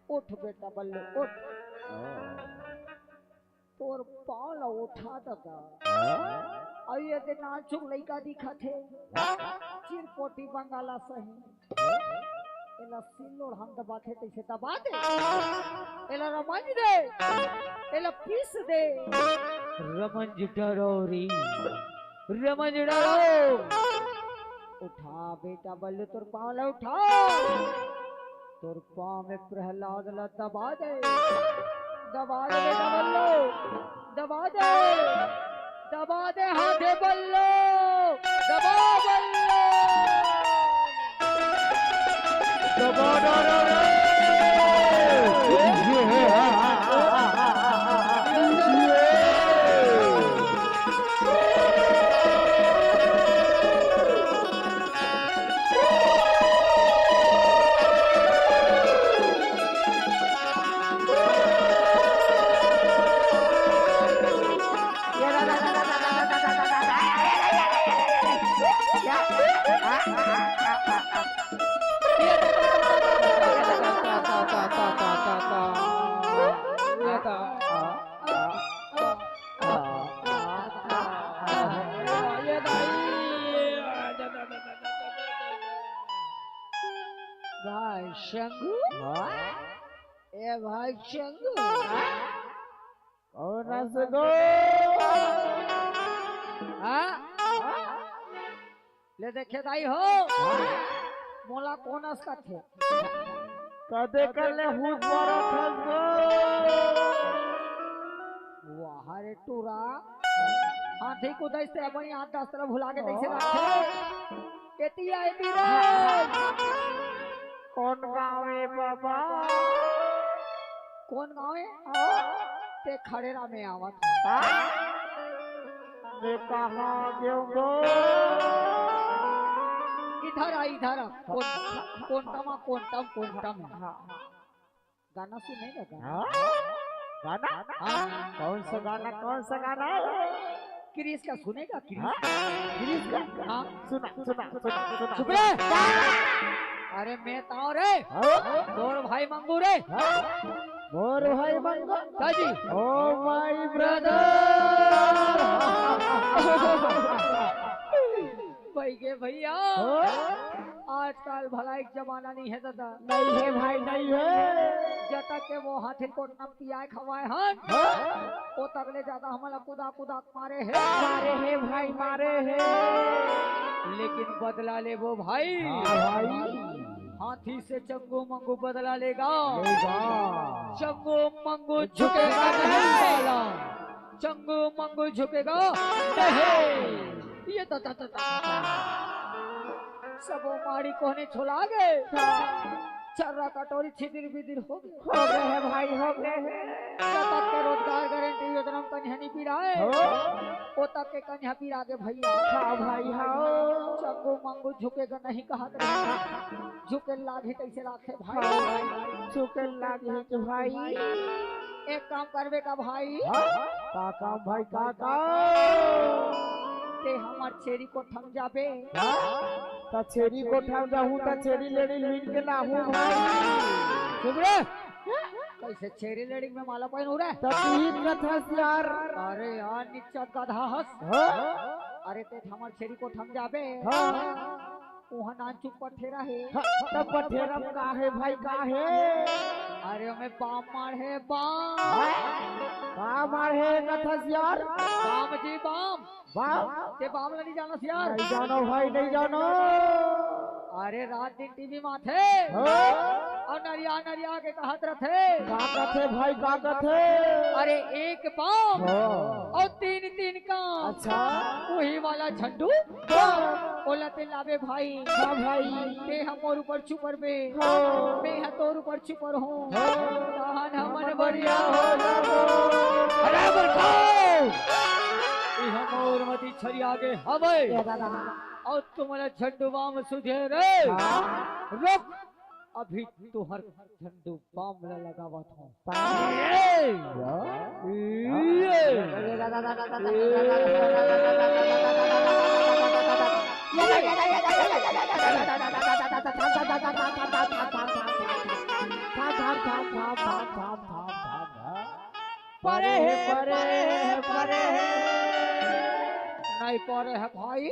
उठ बेटा बल्लू उठ। तोर पाँव ला उठा दगा और ये ते नाचुक लइका दिखा थे चिरपोटी बंगाला सही एला सिल्लोड़ हम दबा थे तैसे दबा दे एला रमंज दे एला पीस दे रमंज डरोरी रमंज डरो उठा बेटा बल्लू तोर पाँव ले उठा तोर पाँव में प्रहलाद ला दबा दे बेटा बल्लू दबा दे हाथे बल्लू दबा बल्लू दबा भाई शंगू ए भाई शंगू और रसगो ले देखे दाई हो मोला कौन असका थे कदे कर ले हुस बड़ा खसगो वाह रे टूरा हाथी को दैसे अपनी हाथ दस तरह भुला के दैसे रखे केतिया एती रे कौन गाँव है बाबा कौन गाँव है ते खड़ेरा में आवत मैं कहाँ गयो इधर आ कौन तम गाना सुनेगा गाना कौन सा गाना क्रिस का सुनेगा गिरीश का हाँ सुना चुप रे अरे मैं ताऊ रे तोर भाई मंगू रे मोर भाई मंगो काजी ओ माय ब्रदर भाई के भैया आजकल भला एक जमाना नहीं है दादा नहीं है भाई नहीं है जब तक के वो हाथी को नमतियाए खवाए हन वो तगले ज्यादा हमारा कुदा मारे है भाई मारे है लेकिन बदला ले वो भाई भाई हाथी से चंगू मंगू बदला लेगा लेगा चंगू मंगू झुकेगा नहीं साला चंगू मंगू झुकेगा नहीं ये सब मारी कोने छुला गए चर्रा कटोरी छिदिर बिदिर हो गए हैं भाई हो गए हैं तब तक के रोजगार गारंटी योजना में कन्या नहीं पी रहा है वो तक के कन्या पी रहा के भैया हाँ भाई हाँ चंगू मंगू झुकेगा नहीं कहा झुके लागे कैसे लागे भाई चुकल लागे के भाई एक काम करवे का भाई काका भाई काका ते हमार छेरी को थम जाबे ता छेरी को ठाव जाहू ता छेरी लेडी लीन के लाहू भाई चुप रे कैसे छेरी लेडी में माला पहन हो रहा है तपीत कथस यार अरे यार निच्चा गधा हंस अरे ते हमार छेरी को थम जाबे वहाँ नाचू पठेरा है तब पठेरा का है भाई का है अरे हमें बाम मार है बाम का मार है कथस यार बाम जी बाम वाह ते बाम नहीं जाना यार नहीं जानो भाई नहीं जानो अरे रात दिन टीवी माथे और नरिया के कहत रथे का कथे भाई का कथे अरे एक बाम और तीन काम अच्छा वही वाला झंडू ओला ते लावे भाई हाँ भाई ते हम और ऊपर छुपर में मैं है तोर ऊपर छुपर हूँ दाहन हमन बढ़िया हो जाबो अरे बरखाओ हम और मती छरी आगे हवे और तुम्हारा झंडू बाम सुझे रे रुक अभी तो हर झंडू बाम लगावत हूँ नहीं पड़े है भाई,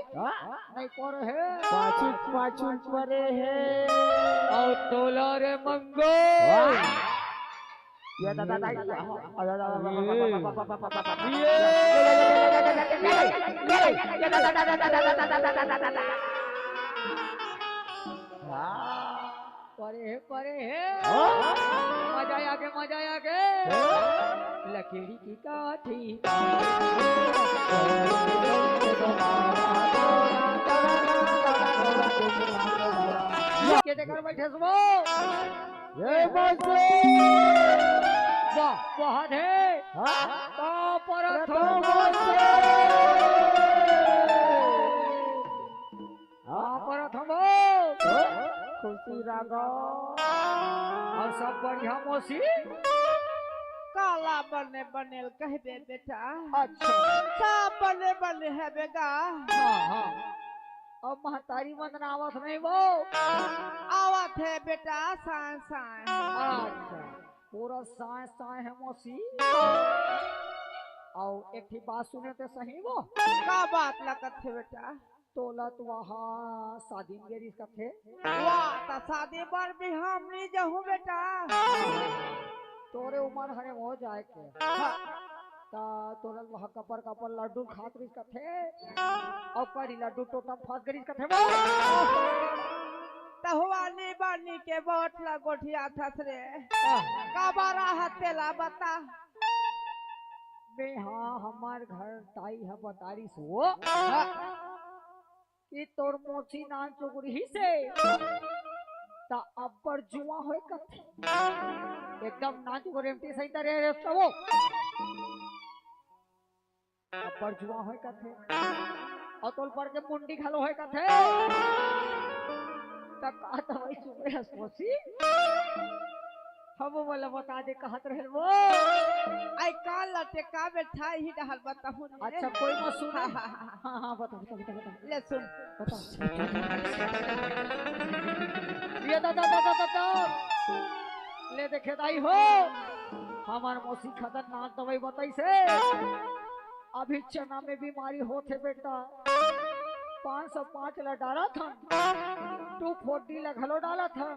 नहीं पड़े है। पाछू परे है। और तोला रे मंगो। ये दादा परे है मजा आ गए लकीड़ी की काठी। के देकर बैठे सुबह ये बसे वाह बहुत है पर खुशी रागो और सब बढ़िया मौसी। काला बने बनेल कह दे बेटा। अच्छा सब बने है बेटा। हाँ अब महतारी वंदना आवत नहीं वो आवत है बेटा साए साए। अच्छा पूरा साए है मौसी। और एक ही बात सुने तो सही वो का बात लगत है बेटा। तोला तो वहाँ शादी में गेरी का थे वाह ता शादी पर भी हम नहीं जाऊँ बेटा। तोरे उमर हरे हो जाए के ता तोरा वहाँ कपर लड्डू खात रही का थे और करी लड्डू टोटम फंस गरी का थे वो तहुआनी बानी के बोट ला गोठिया थस रे का बारा हतेला बता। बे हाँ हमार घर ताई है बतारी सो कि तोर मोची नान चुगरी ही से ता अब्बर जुआ होए कथे एकदम नान चुगरी एमटी सही तरह रे वो अब्बर जुआ होए कथे और तोल पर के मुंडी खालो होए कथे ता का तो वही चुगरे हसोसी हम वाला बता दे कहत रहे वो आई काल लटे का बैठा ही डहल बताहू। अच्छा कोई मत सुना। हाँ बता ले सुन बता ये दादा ले देखे दाई हो हमार मौसी खतरनाक दवाई बताई से अभी चना में बीमारी होते बेटा 505 ला डाला था 240 ला घलो डाला था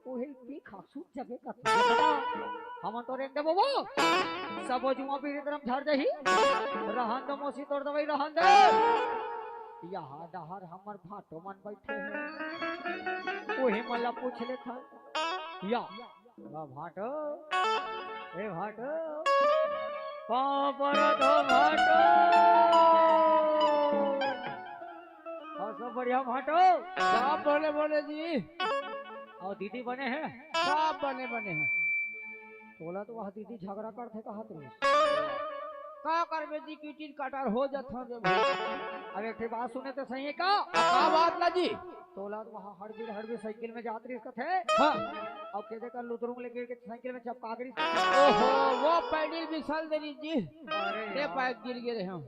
ओही पी खासू जबे का हम तो रेंगे बाबू सब जुआ पीरी तरफ झड़ दही रहन दो मौसी तोड़ दवाई रहन दे यहाँ डहर हमर भाटो मन बैठे हैं ओही मला पूछ ले था या भाटो ए भाटो पापर दो भाटो सब बढ़िया भाटो सब बोले जी और दीदी बने हैं सब बने हैं। बोला तो वह दीदी झगड़ा करते कहा तुम का करबे जी कीटिन कटार हो जाता रे। अब एक बात सुने तो सही है का बात ना जी। तोला तो वहाँ हड़बीर साइकिल में जात रही थे हाँ और कहते कर लुतरूंग लेके साइकिल में चपका गई। ओहो वो पैडल भी सल देनी जी ये पैर गिर गए हम।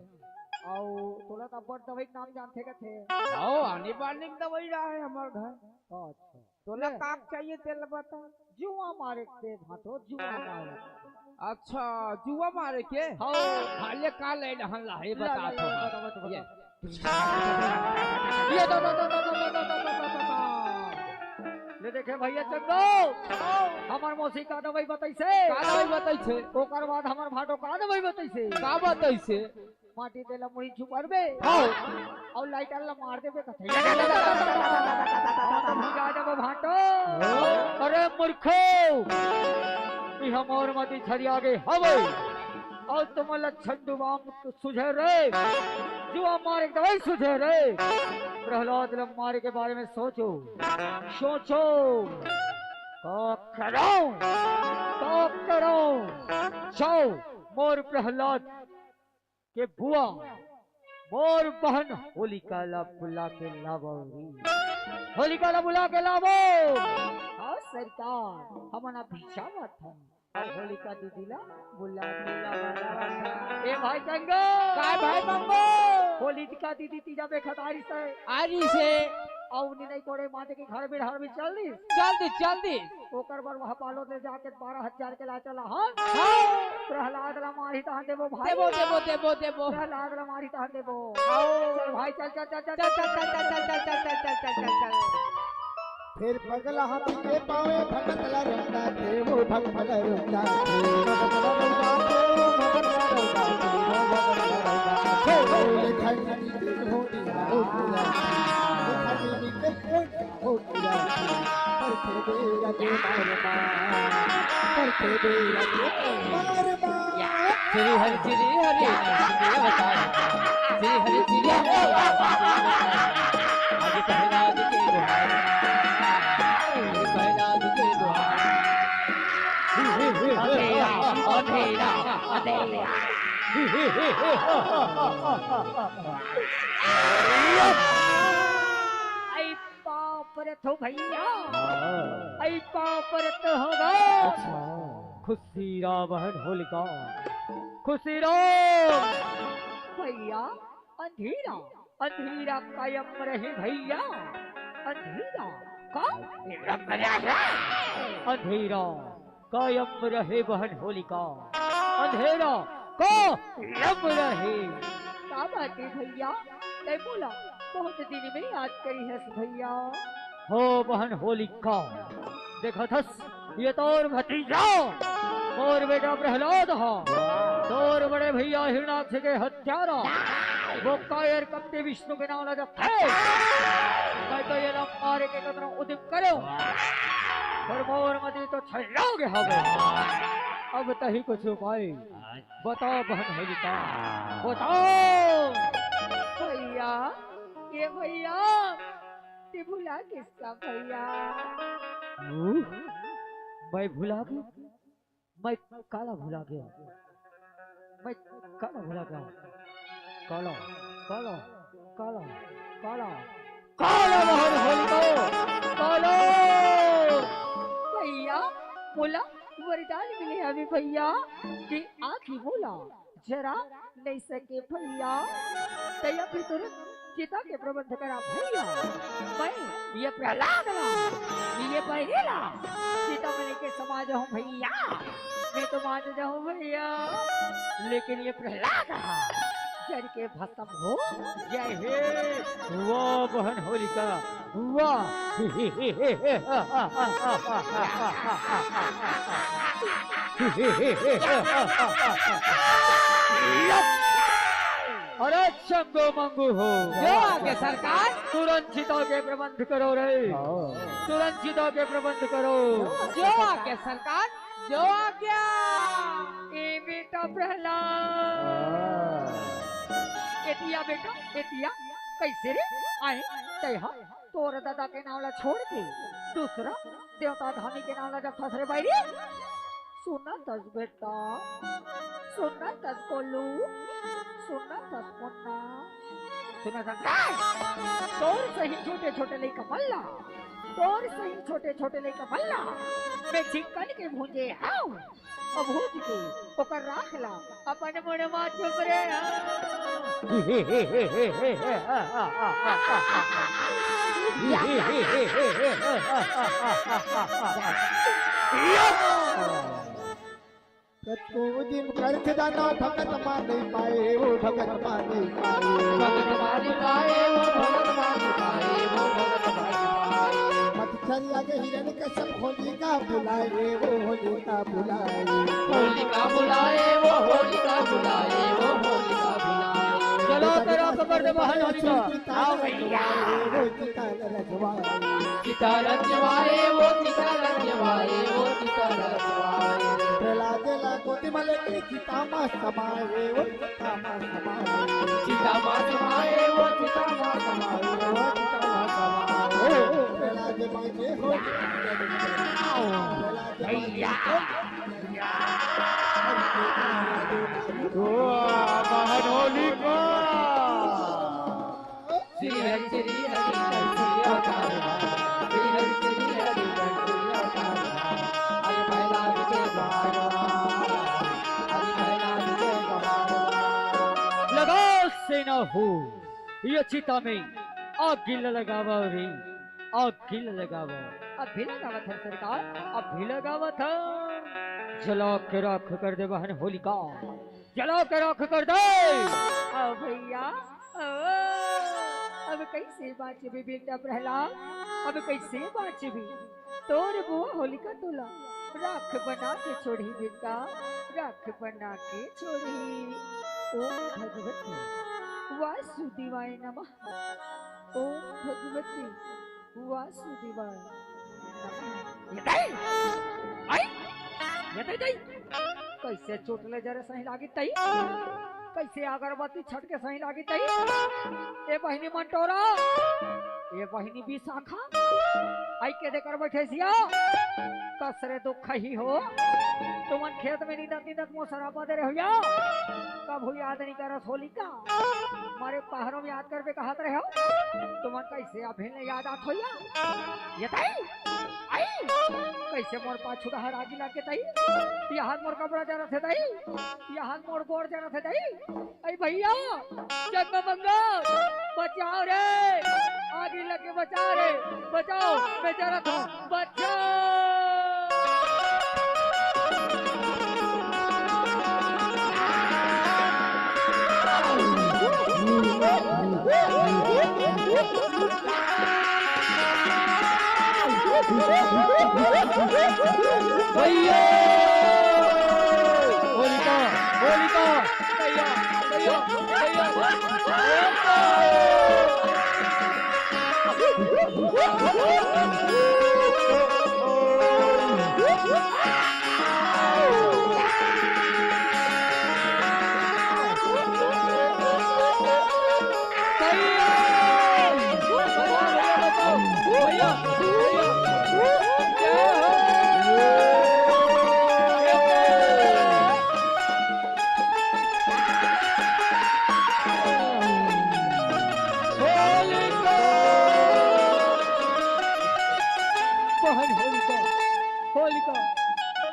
और तोला तो अब्बर दवाई नाम जानते का थे आओ आने बाने दवाई रहा है हमारे घर। अच्छा तोला काक चाहिए तेल बता। जुआ मारे के भाटो जुआ मारे। अच्छा जुआ मारे के हाँ हाले का ले डहन ला है बता तो ये ले देखे भैया चंगो हमार मौसी का दवाई बताई से ओकर बाद हमार भाटो का दवाई बताई से माटी देला मुड़ी छुपरबे और लाइट अल्लाह मार देबे कथे भुजा देबो भाटो। अरे मूर्खो ई हमर मती छरिया गे हवे और तुम लक्षण डुबाम सुझे रे जुआ मारे दवाई सुझे रे प्रहलाद मारे के बारे में सोचो करो जाओ मोर प्रहलाद के बुआ मोर बहन होलिका ला बुला के लावो हाँ सरकार हमारा भिक्षा मत था होलिका दीदी ला बुला के लावा ए भाई चंगो काय भाई मंगो होलिका दीदी तीजा पे खतारी से आरी से औनी नहीं कोड़े माते के घर में हर भी चल दी जल्दी ओकर बर वहां पालो दे जाके 12,000 के ला चला हां प्रहलाद ला मारी ता देबो भाई देबो प्रहलाद ला मारी ता देबो आओ चल भाई चल चल चल चल चल फिर पगला हाथी के पावे भगत ला रंगा थे वो भगत ला रंगा थे खंडी की होनी खंडी की होनी पर तेरा के मार श्री हरि अवतार श्री हरि आगे प्रहलाद के दुहार प्रहलाद के दुहार अंधेरा आई बाप रे तो भैया आई बाप रे तो होगा खुशी रावण होलिका खुशी राम भैया अंधेरा अंधेरा कायम रहे भैया अंधेरा का अंधेरा कायम रहे बहन होलिका अंधेरा कायम रहे क्या बात है भैया ते बोला बहुत दिन में याद करी है भैया हो बहन होलिका देखा थस ये तोर भतीजा और बेटा प्रहलाद हा तोर बड़े भैया हिरणाक्ष के हत्यारा वो कायर कपते विष्णु के नाम लगा मैं तो ये नाम मारे के कतरा उदिम करो पर मोर मती तो छल्लोगे हवे अब तही कुछ उपाय बताओ बहन होलिका बताओ भैया ये भैया ते भुला किसका भैया मैं भुला गया मैं काला भुला गया मैं काला भुला गया काला काला काला काला काला बहन होलिका काला भैया बोला वरदान मिले अभी भैया कि आखी बोला जरा नहीं सके भैया तैया भी तुरंत चिता के प्रबंध करा भैया मैं ये प्रहलाद ये पहला चिता में लेके समाज हूँ भैया मैं तो मान जाऊँ भैया लेकिन ये प्रहलाद जर के भस्म हो जय हे वाह बहन होलिका वाह अरे चंगो मंगू हो जो आगे सरकार तुरंत चिता के प्रबंध करो रे तुरंत चिता के प्रबंध करो जो आगे सरकार जो आज्ञा ए बेटा प्रहलाद एतिया बेटा एतिया कैसे रे आए तैहा तोर दादा के नावला छोड़ के दूसरा देवता धामी के नावला जब फसरे बाई सुना तस बेटा सुना तस कोलू सुना तस मुन्ना सुना संकार तोर सही छोटे छोटे ले कमल्ला तोर सही छोटे छोटे ले कमल्ला मैं चिकन के भूंजे हाउ अब हो के ओकर राख ला अपन मोड़ मा चुप रे कतो दिन करथ दाना भगत मान नहीं पाए वो भगत मान नहीं पाए वो भगत मान पाए वो भगत मान पाए मत चल लगे हिरन कसम होलिका बुलाए वो होलिका बुलाए होलिका बुलाए वो होलिका बुलाए वो होलिका बुलाए चलो तेरा खबर दे बहन होलिका आओ भैया वो चिता रजवाए चिता रजवाए वो चिता रजवाए वो चिता रजवाए प्रहलाद ला गोती मले के चिता मा समाए वो चिता मा समाए चिता मा समाए वो चिता मा समाए वो चिता मा समाए प्रहलाद मांगे हो भैया बहन होलिका श्री हरि नरसिंह अवतार श्री हरि नरसिंह अवतार आगे प्रहलाद के द्वार आगे प्रहलाद के द्वार लगा से न हो ये चिता में आग लगावा रे, आग लगावा। अब भी लगावा था सरकार, अब भी लगावा था। जला के राख कर दे बहन होलिका, जला के राख कर दे। अब भैया अब कैसे बाँचबी बेटा प्रहलाद, अब कैसे बाँचबी। तोर बुआ होलिका तोला राख बना के छोड़ी बेटा, राख बना के छोड़ी। ओम भगवती वासुदेवाय नमः, ओम भगवती वासुदेवाय नमः। कैसे चोट ले जरा सही लागी तई, कैसे अगरबत्ती छट के सही लागी तई। ए बहिनी मंटोरा, ए बहिनी विशाखा, आई के देकर बैठे सिया कसरे दुख ही हो। तुमन खेत में नींदत नींदत मोसरापा दे रहे हो, कब हुई याद नहीं कर होलिका। हमारे पहाड़ों में याद करके कहत रहे हो, तुमन कैसे अभी ने याद आत होया। ये तई आई कैसे मोर पाछू का हरागी लाके तई, ये हाथ मोर कपड़ा जरा थे तई, ये हाथ मोर गोड़ जरा थे तई। आई भैया जगमंगा बचाओ रे, आगे लगे बचाओ रे, बचाओ बेचारा था बचाओ। भैया होलिका होलिका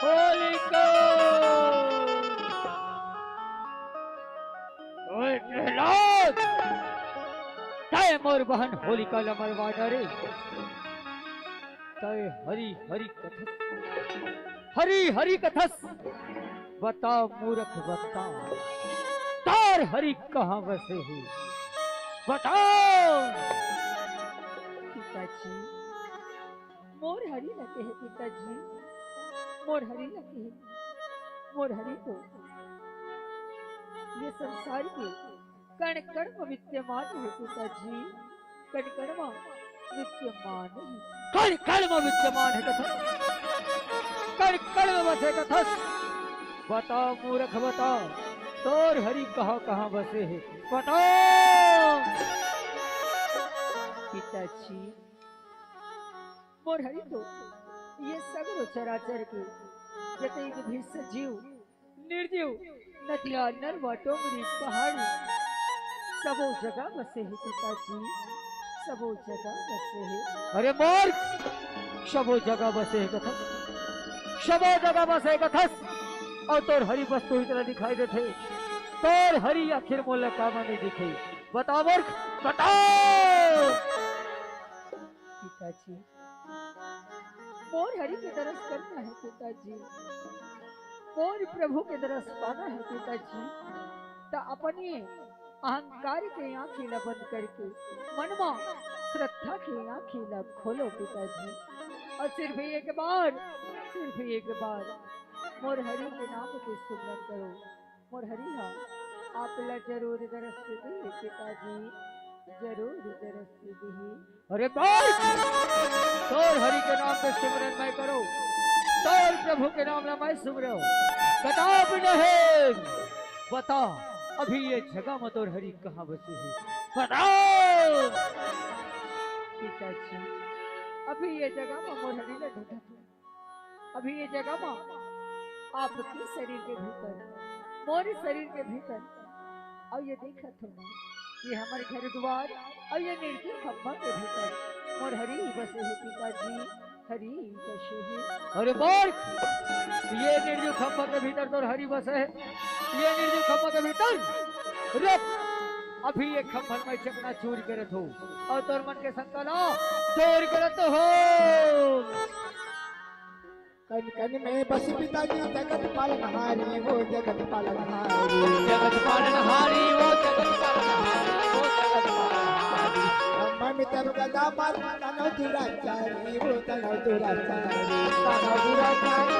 भैया भैया मोर बहन होलिका लमरवा डरे। तय हरी हरी कथस, हरी हरी कथस, बता मूर्ख बता, तार हरि कहाँ बसे है बताओ। पिताजी मोर हरि लगे है, पिताजी मोर हरि लगे है। मोर हरि तो ये संसार के कण कण में विद्यमान है पिताजी, कण कण में विद्यमान है, कण कण में विद्यमान है कथस, कण कण में बसे कथस। बता मूर्ख बता, तोर हरि कहाँ कहाँ बसे है बताओ। पिताजी मोर हरि तो ये सगरो चराचर के जतई भी सजीव निर्जीव नदिया नरवा टोंगरी पहाड़ी सबो जगह बसे है पिताजी, सबो जगह बसे है। अरे मोर सबो जगह बसे है कथस, सबो जगह बसे कथस। और तोर हरि वस्तु इतना दिखाई देते, तोर हरि आखिर मोल कामा नहीं दिखे। बता मूर्ख बताओ। पिताजी मोर हरि के दरस करना है पिताजी, मोर प्रभु के दरस पाना है पिताजी। तो अपनी अहंकार के आँखें बंद करके मनमा श्रद्धा की आँखें खोलो पिताजी, और सिर्फ एक बार, सिर्फ एक बार मोर हरि के नाम के सुमरन करो। मोर हरि हाँ आप ला जरूर दरस दी पिताजी, जरूर दरस दी। अरे बोल तोर हरि के नाम के सुमरन मैं करो, तोर प्रभु के नाम ला मैं सुमरो। कताब नहीं बता अभी ये जगह में तोर हरि कहाँ बसे है बताओ। पिताजी अभी ये जगह में मोर हरि ने ढूंढा था, अभी ये जगह में आपके शरीर के भीतर, मोर शरीर के भीतर, और ये देखा था ना ये हमारे घर द्वार और ये निर्जीव खम्भा के भीतर मोर हरि बसे है पिताजी, हरि बसे है। अरे मोर ये निर्जीव खम्भा के भीतर तोर हरि बसे है, ये निर्जीव खम्भा के भीतर रुक अभी ये खंभल में चकना चूर करत हो और तोर मन के संकला चोर करत हो। कन कन में बस पिताजी जगत पालनहारी वो जगत पालनहारी जगत पालनहारी वो जगत पालनहारी वो जगत पालनहारी मम्मी तेरे गदा मार तनो दुराचारी वो तनो दुराचारी तनो दुराचारी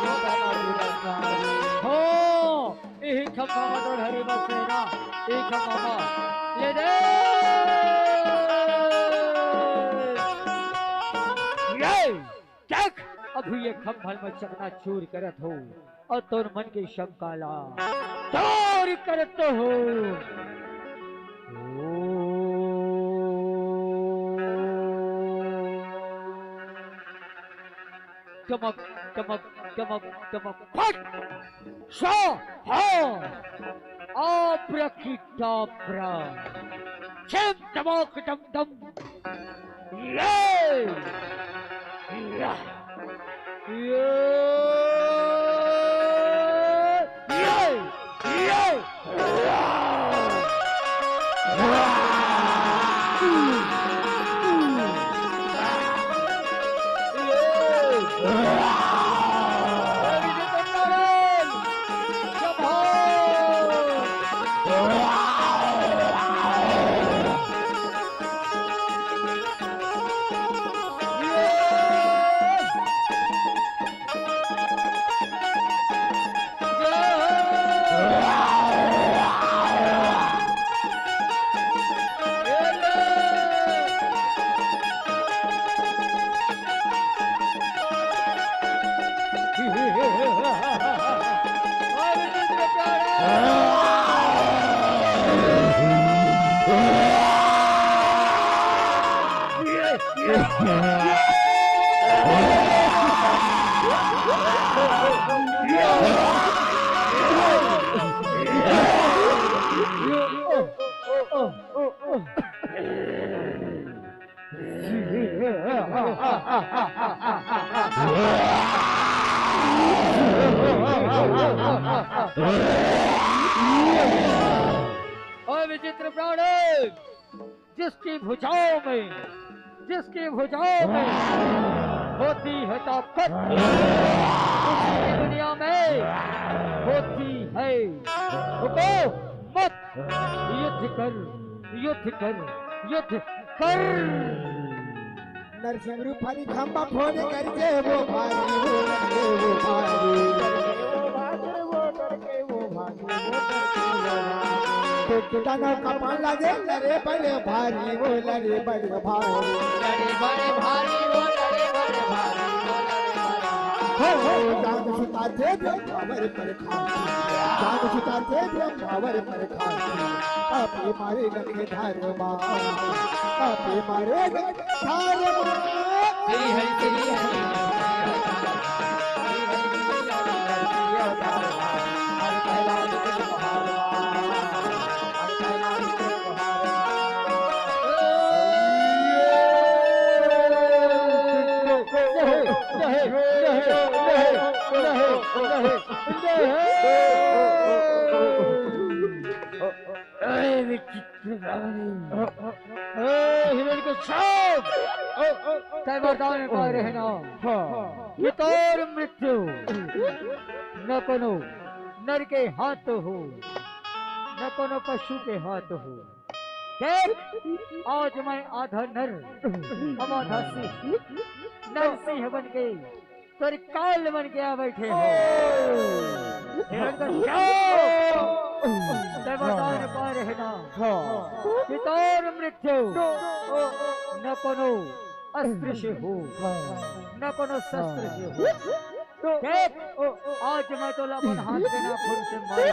वो तनो दुराचारी हो यही खंभा मटोर हरी बसेना एक खंभा ले दे ये देख अभी ये खंभल में चकना चूर करत हो और तोर मन की शंकाला चोर करत हो। चमक चमक चमक चमक फट शो हो अप्रकिटाप्रा चम चमक टम टम ये या ये और विचित्र प्राणी जिसकी भुजाओं में होती है ताकत उसकी दुनिया में होती है रुको मत युद्ध कर युद्ध कर युद्ध कर। नरसिंह रूपाली खंबा फोड़े करके वो भागी वो करके वो भागी वो करके वो भागी तो तनो कपाल लगे लरे बड़े भारी वो लरे बड़े भारी लड़े बड़े भारी वो लड़े बड़े भारी वो लड़े बड़े हो जान सुता थे पावर पर खाती जान सुता थे पावर पर खाती आपे मारे गंगे धारमा आपे मारे गंगे धारमा श्री हरि श्री हरि तोर मृत्यु न कोनो नर के हाथ हो न कोनो पशु के हाथ हो। देख आज मैं आधा नर अब आधा सिंह नर सिंह बन के तोर काल बन के आ बैठे हो। तोर मृत्यु न कोनो अस्त्र से हो न कोनो शस्त्र से हो। देख आज मैं तो अपन हाथ के नाखून से मारे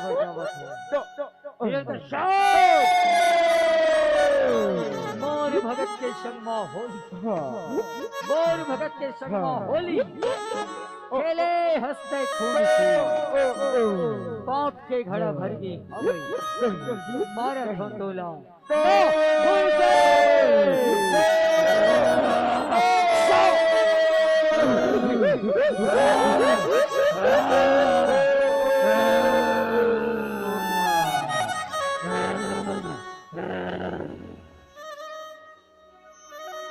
मोर भगत के संगमा होली मोर भगत के संगमा होली खेले हंसते खून से पाप के घड़ा भर के मारा धोला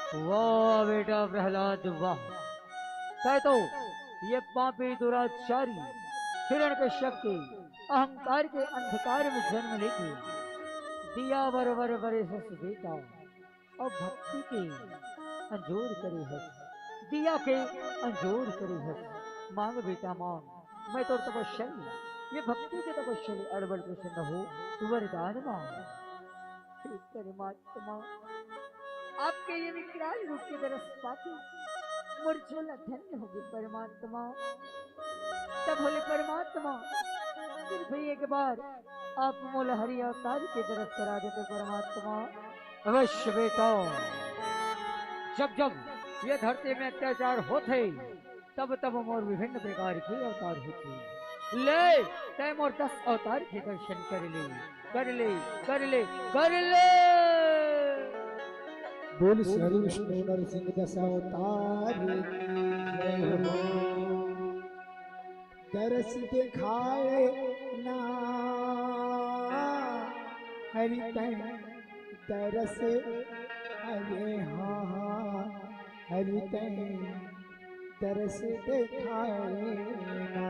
वाह बेटा प्रहलाद वाह। कह तो ये पापी दुराचारी हिरण के शक्ति अहंकार के अंधकार में जन्म लेके दिया वर बरे हंस देता और भक्ति के अंजोर करे हंस, दिया के अंजोर करे हंस। मांग बेटा मांग, मैं तो तपस्या ये भक्ति के तपस्या अड़बड़ प्रसन्न हो वरदान मांग। हे परमात्मा आपके ये विकराल रूप के दरस पाके मुरझोला धन्य होगी परमात्मा। तब बोले परमात्मा फिर भी एक बार आप मोल हरि अवतार के दरस करा देते परमात्मा। अवश्य बेटा, जब जब ये धरती में अत्याचार होते तब तब मोर विभिन्न प्रकार के अवतार होते। ले तय मोर 10 अवतार के दर्शन कर ले कर ले कर ले कर ले। बोल श्री विष्णु नरसिंह दशावतार जय हो। दरस दिखाए ना हरि तैं दरस, अरे हाँ हरि तैं दरस दिखाए ना।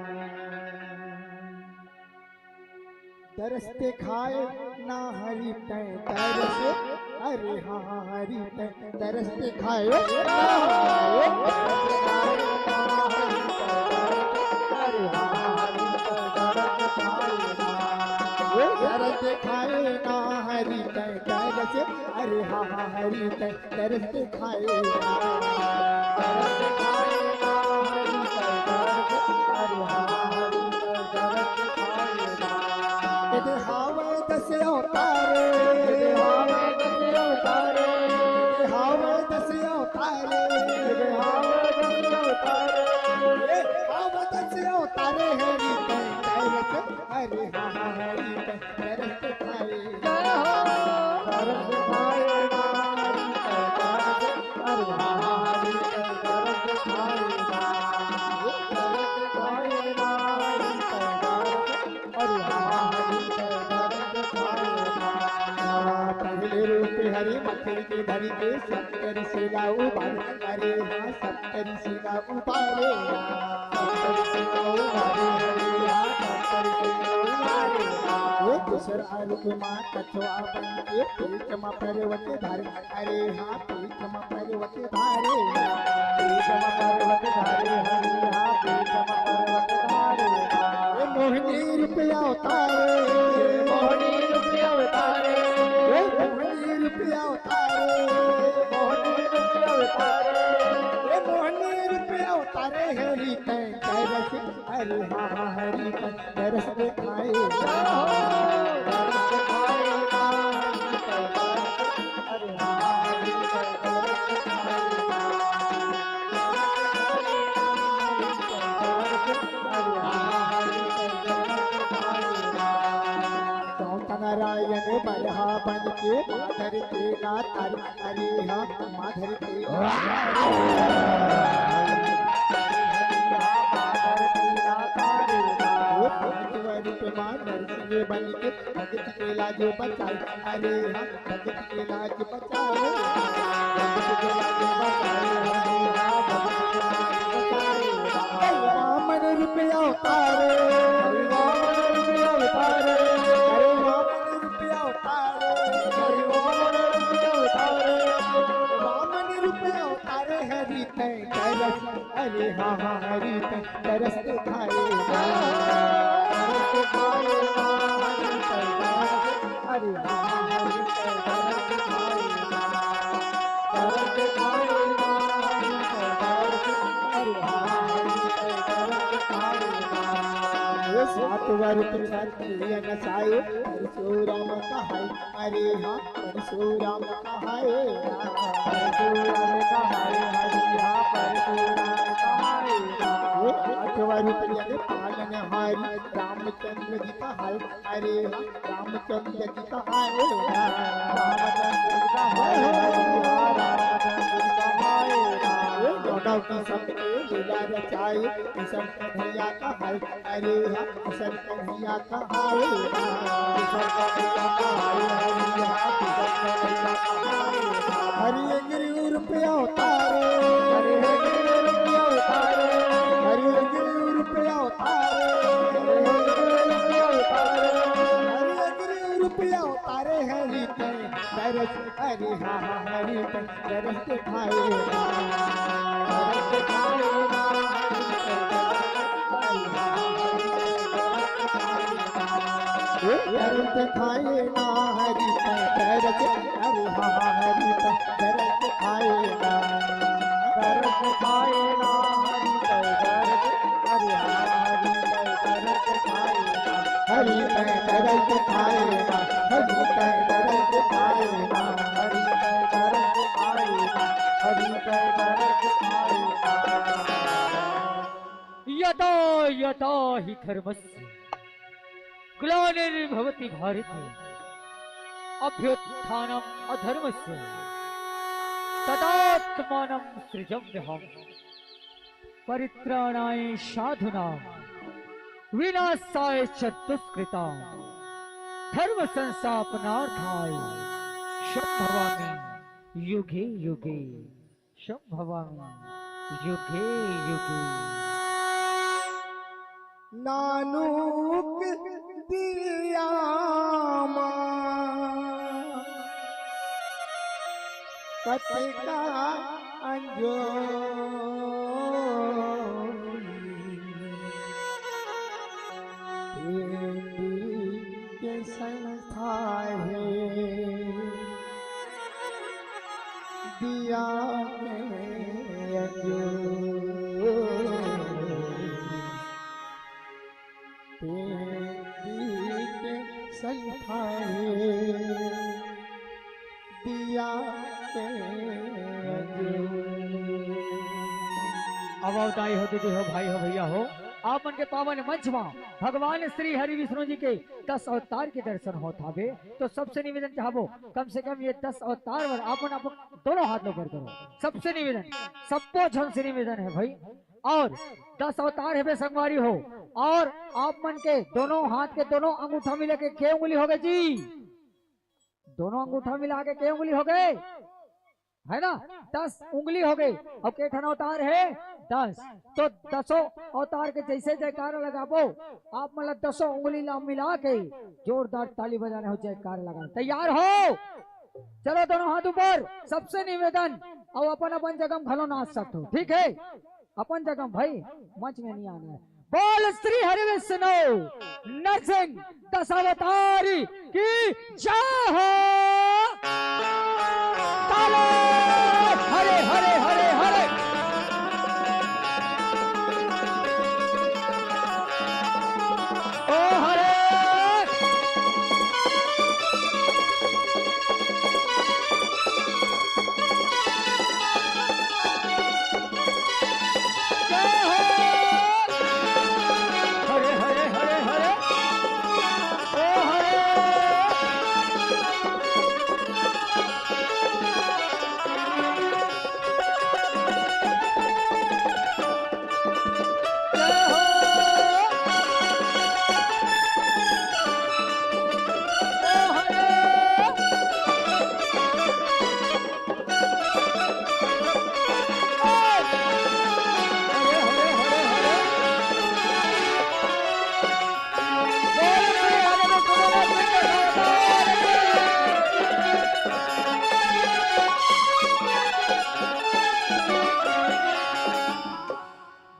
दरस दिखाए ना हरि तैं दरस, अरे हाँ हरि तैं दरस दिखाए ना। दरस दिखाए ना हरि तैं दरस, अरे हाँ हरि तैं दरस दिखाए ना। दरस दिखाए ना हरि तैं दरस, अरे हाँ हरि तैं दरस दिखाए ना। इधर हावे 10 अवतारे, इधर हावे 10 अवतारे, इधर हावे 10 अवतारे, इधर हावे 10 अवतारे, हावे 10 अवतारे हरि तैं दरस, अरे हाँ हरि तैं दरस दिखाए ना। दरस दिखाए ना हरि तैं दरस, अरे हाँ हरि तैं दरस दिखाए ना। दरस दिखाए ना हरि तैं दरस, अरे हाँ हरि तैं दरस दिखाए ना। पहले रूप हरि मथे के धरि के सप्तरि शिला उबारे, अरे हाँ सप्तरि शिला उबारे ना। सप्तरि शिला उबारे हरि हाँ सप्तरि शिला उबारे ना। ये दूसरा रूप माँ कछुआ बन के पीठमा पर्वत धारे, अरे हाँ पीठमा पर्वत धारे ना। पीठमा पर्वत धारे हरि हाँ पीठमा पर्वत धारे ना। ये मोहिनी रूप अवतारे, मोहिनी रूप अवतारे, मोहिनी रूप अवतारे, मोहिनी रूप अवतारे, ये मोहिनी रूप अवतारे हरि तैं दरस, अरे हाँ हरि तैं दरस दिखाए ना। दरस दिखाए ना हरि तैं दरस, अरे हाँ हरि तैं दरस दिखाए ना। अरे हाँ हरि तैं दरस दिखाए ना। चौथा नारायण बरहा बन के माधर के ना तारे, अरे हाँ माधर के नरसिंह बन के भगत के लाज बचाए, अरे हाँ भगत के लाज बचाए, भगत के लाज बचाए, अरे हाँ भगत के लाज बचाए। वामन रूप अवतारे, वामन रूप अवतारे, अरे वामन रूप अवतारे, अरे वामन रूप अवतारे, वामन रूप अवतारे हरि तैं दरस, अरे हाँ हरि तैं दरस दिखाए ना। दरस दिखाए ना हरि तैं दरस, अरे हाँ हरि तैं दरस दिखाए ना। दरस दिखाए ना हरि तैं दरस, अरे हाँ हरि तैं दरस दिखाए ना। ये 7 वर्ष क्षत्रिय नसाए परशुराम कहाए, अरे हाँ परशुराम कहाए ना। परशुराम कहाए हरि हाँ परशुराम कहाए ना। 8वां रूप यज्ञ पालन हारी रामचंद्र जी कहाए, अरे हाँ रामचंद्र जी कहाए ना। रामचंद्र जी कहाए हरि हाँ रामचंद्र जी कहाए ना। गौरव की सबके लीला रचाए किशन कन्हैया कहाए, अरे हाँ किशन कन्हैया कहाए ना। किशन कन्हैया कहाए हरि हाँ किशन कन्हैया कहाए ना। हरि गिरि रूप रुपया उतारे हरे गिरि रुपया उतारे हरि गिरि रुपया उतारे रुपया उतारे हरि तरस हरि हाँ हरि तरस दिखाए तरस दिखाए तरस दिखाए ना हरि तरस हरि हाँ हरि तरस दिखाए ना तरस दिखाए ना हरि तरस हरि हरि तरस दिखाए ना हरि तरस दिखाए ना हरि तरस दिखाए ना हरि तरस दिखाए ना हरि तरस दिखाए ना यदा यदा हि धर्मस्य ग्लानिर्भवति भारते अभ्युत्थानम् अधर्मस्य तदात्मानं सृजाम्यहम् परित्राणाय साधूनां विनाशाय च दुष्कृतां धर्म संस्थापनार्थाय संभवामि युगे युगे संभवामि युगे युगे नानूक दिया कतिका अंजो के संस्था है दिया अंजो दिया अब अवतारी हो दीदी हो भाई हो भैया हो आप मन के पावन मंच में भगवान श्री हरि विष्णु जी के 10 अवतार के दर्शन हो थावे तो सबसे निवेदन चाहबो कम से कम ये 10 अवतार वर आपन दोनों हाथ ऊपर करो सबसे निवेदन सबको झन से निवेदन है भाई और 10 अवतार है बे संगवारी हो और आप मन के दोनों हाथ के दोनों अंगूठा मिला के क्या उंगली हो गए जी दोनों अंगूठा मिला के क्या उंगली हो गए है ना 10 उंगली हो गई अब केठन अवतार है 10 तो 10 अवतार के जैसे जयकार लगाबो आप मतलब 10 उंगली मिला के जोरदार ताली बजाने हो जयकार लगा तैयार हो चलो दोनों हाथ ऊपर सबसे निवेदन और अपन अपन जगह भलो नाच सकते हो ठीक है अपन जगह भाई मंच में नहीं आना है बोल श्री हरि विष्णु नरसिंह 10 अवतार की जय हो ताले हरे हरे हरे हरे ओ हरे जय हो हरे हरे हरे हरे ओ हरे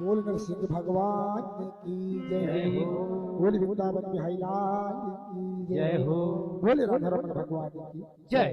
बोल नरसिंह भगवान की जय हो बोल वृंदावन बिहारी लाल की जय हो बोल राधा रमन भगवान की जय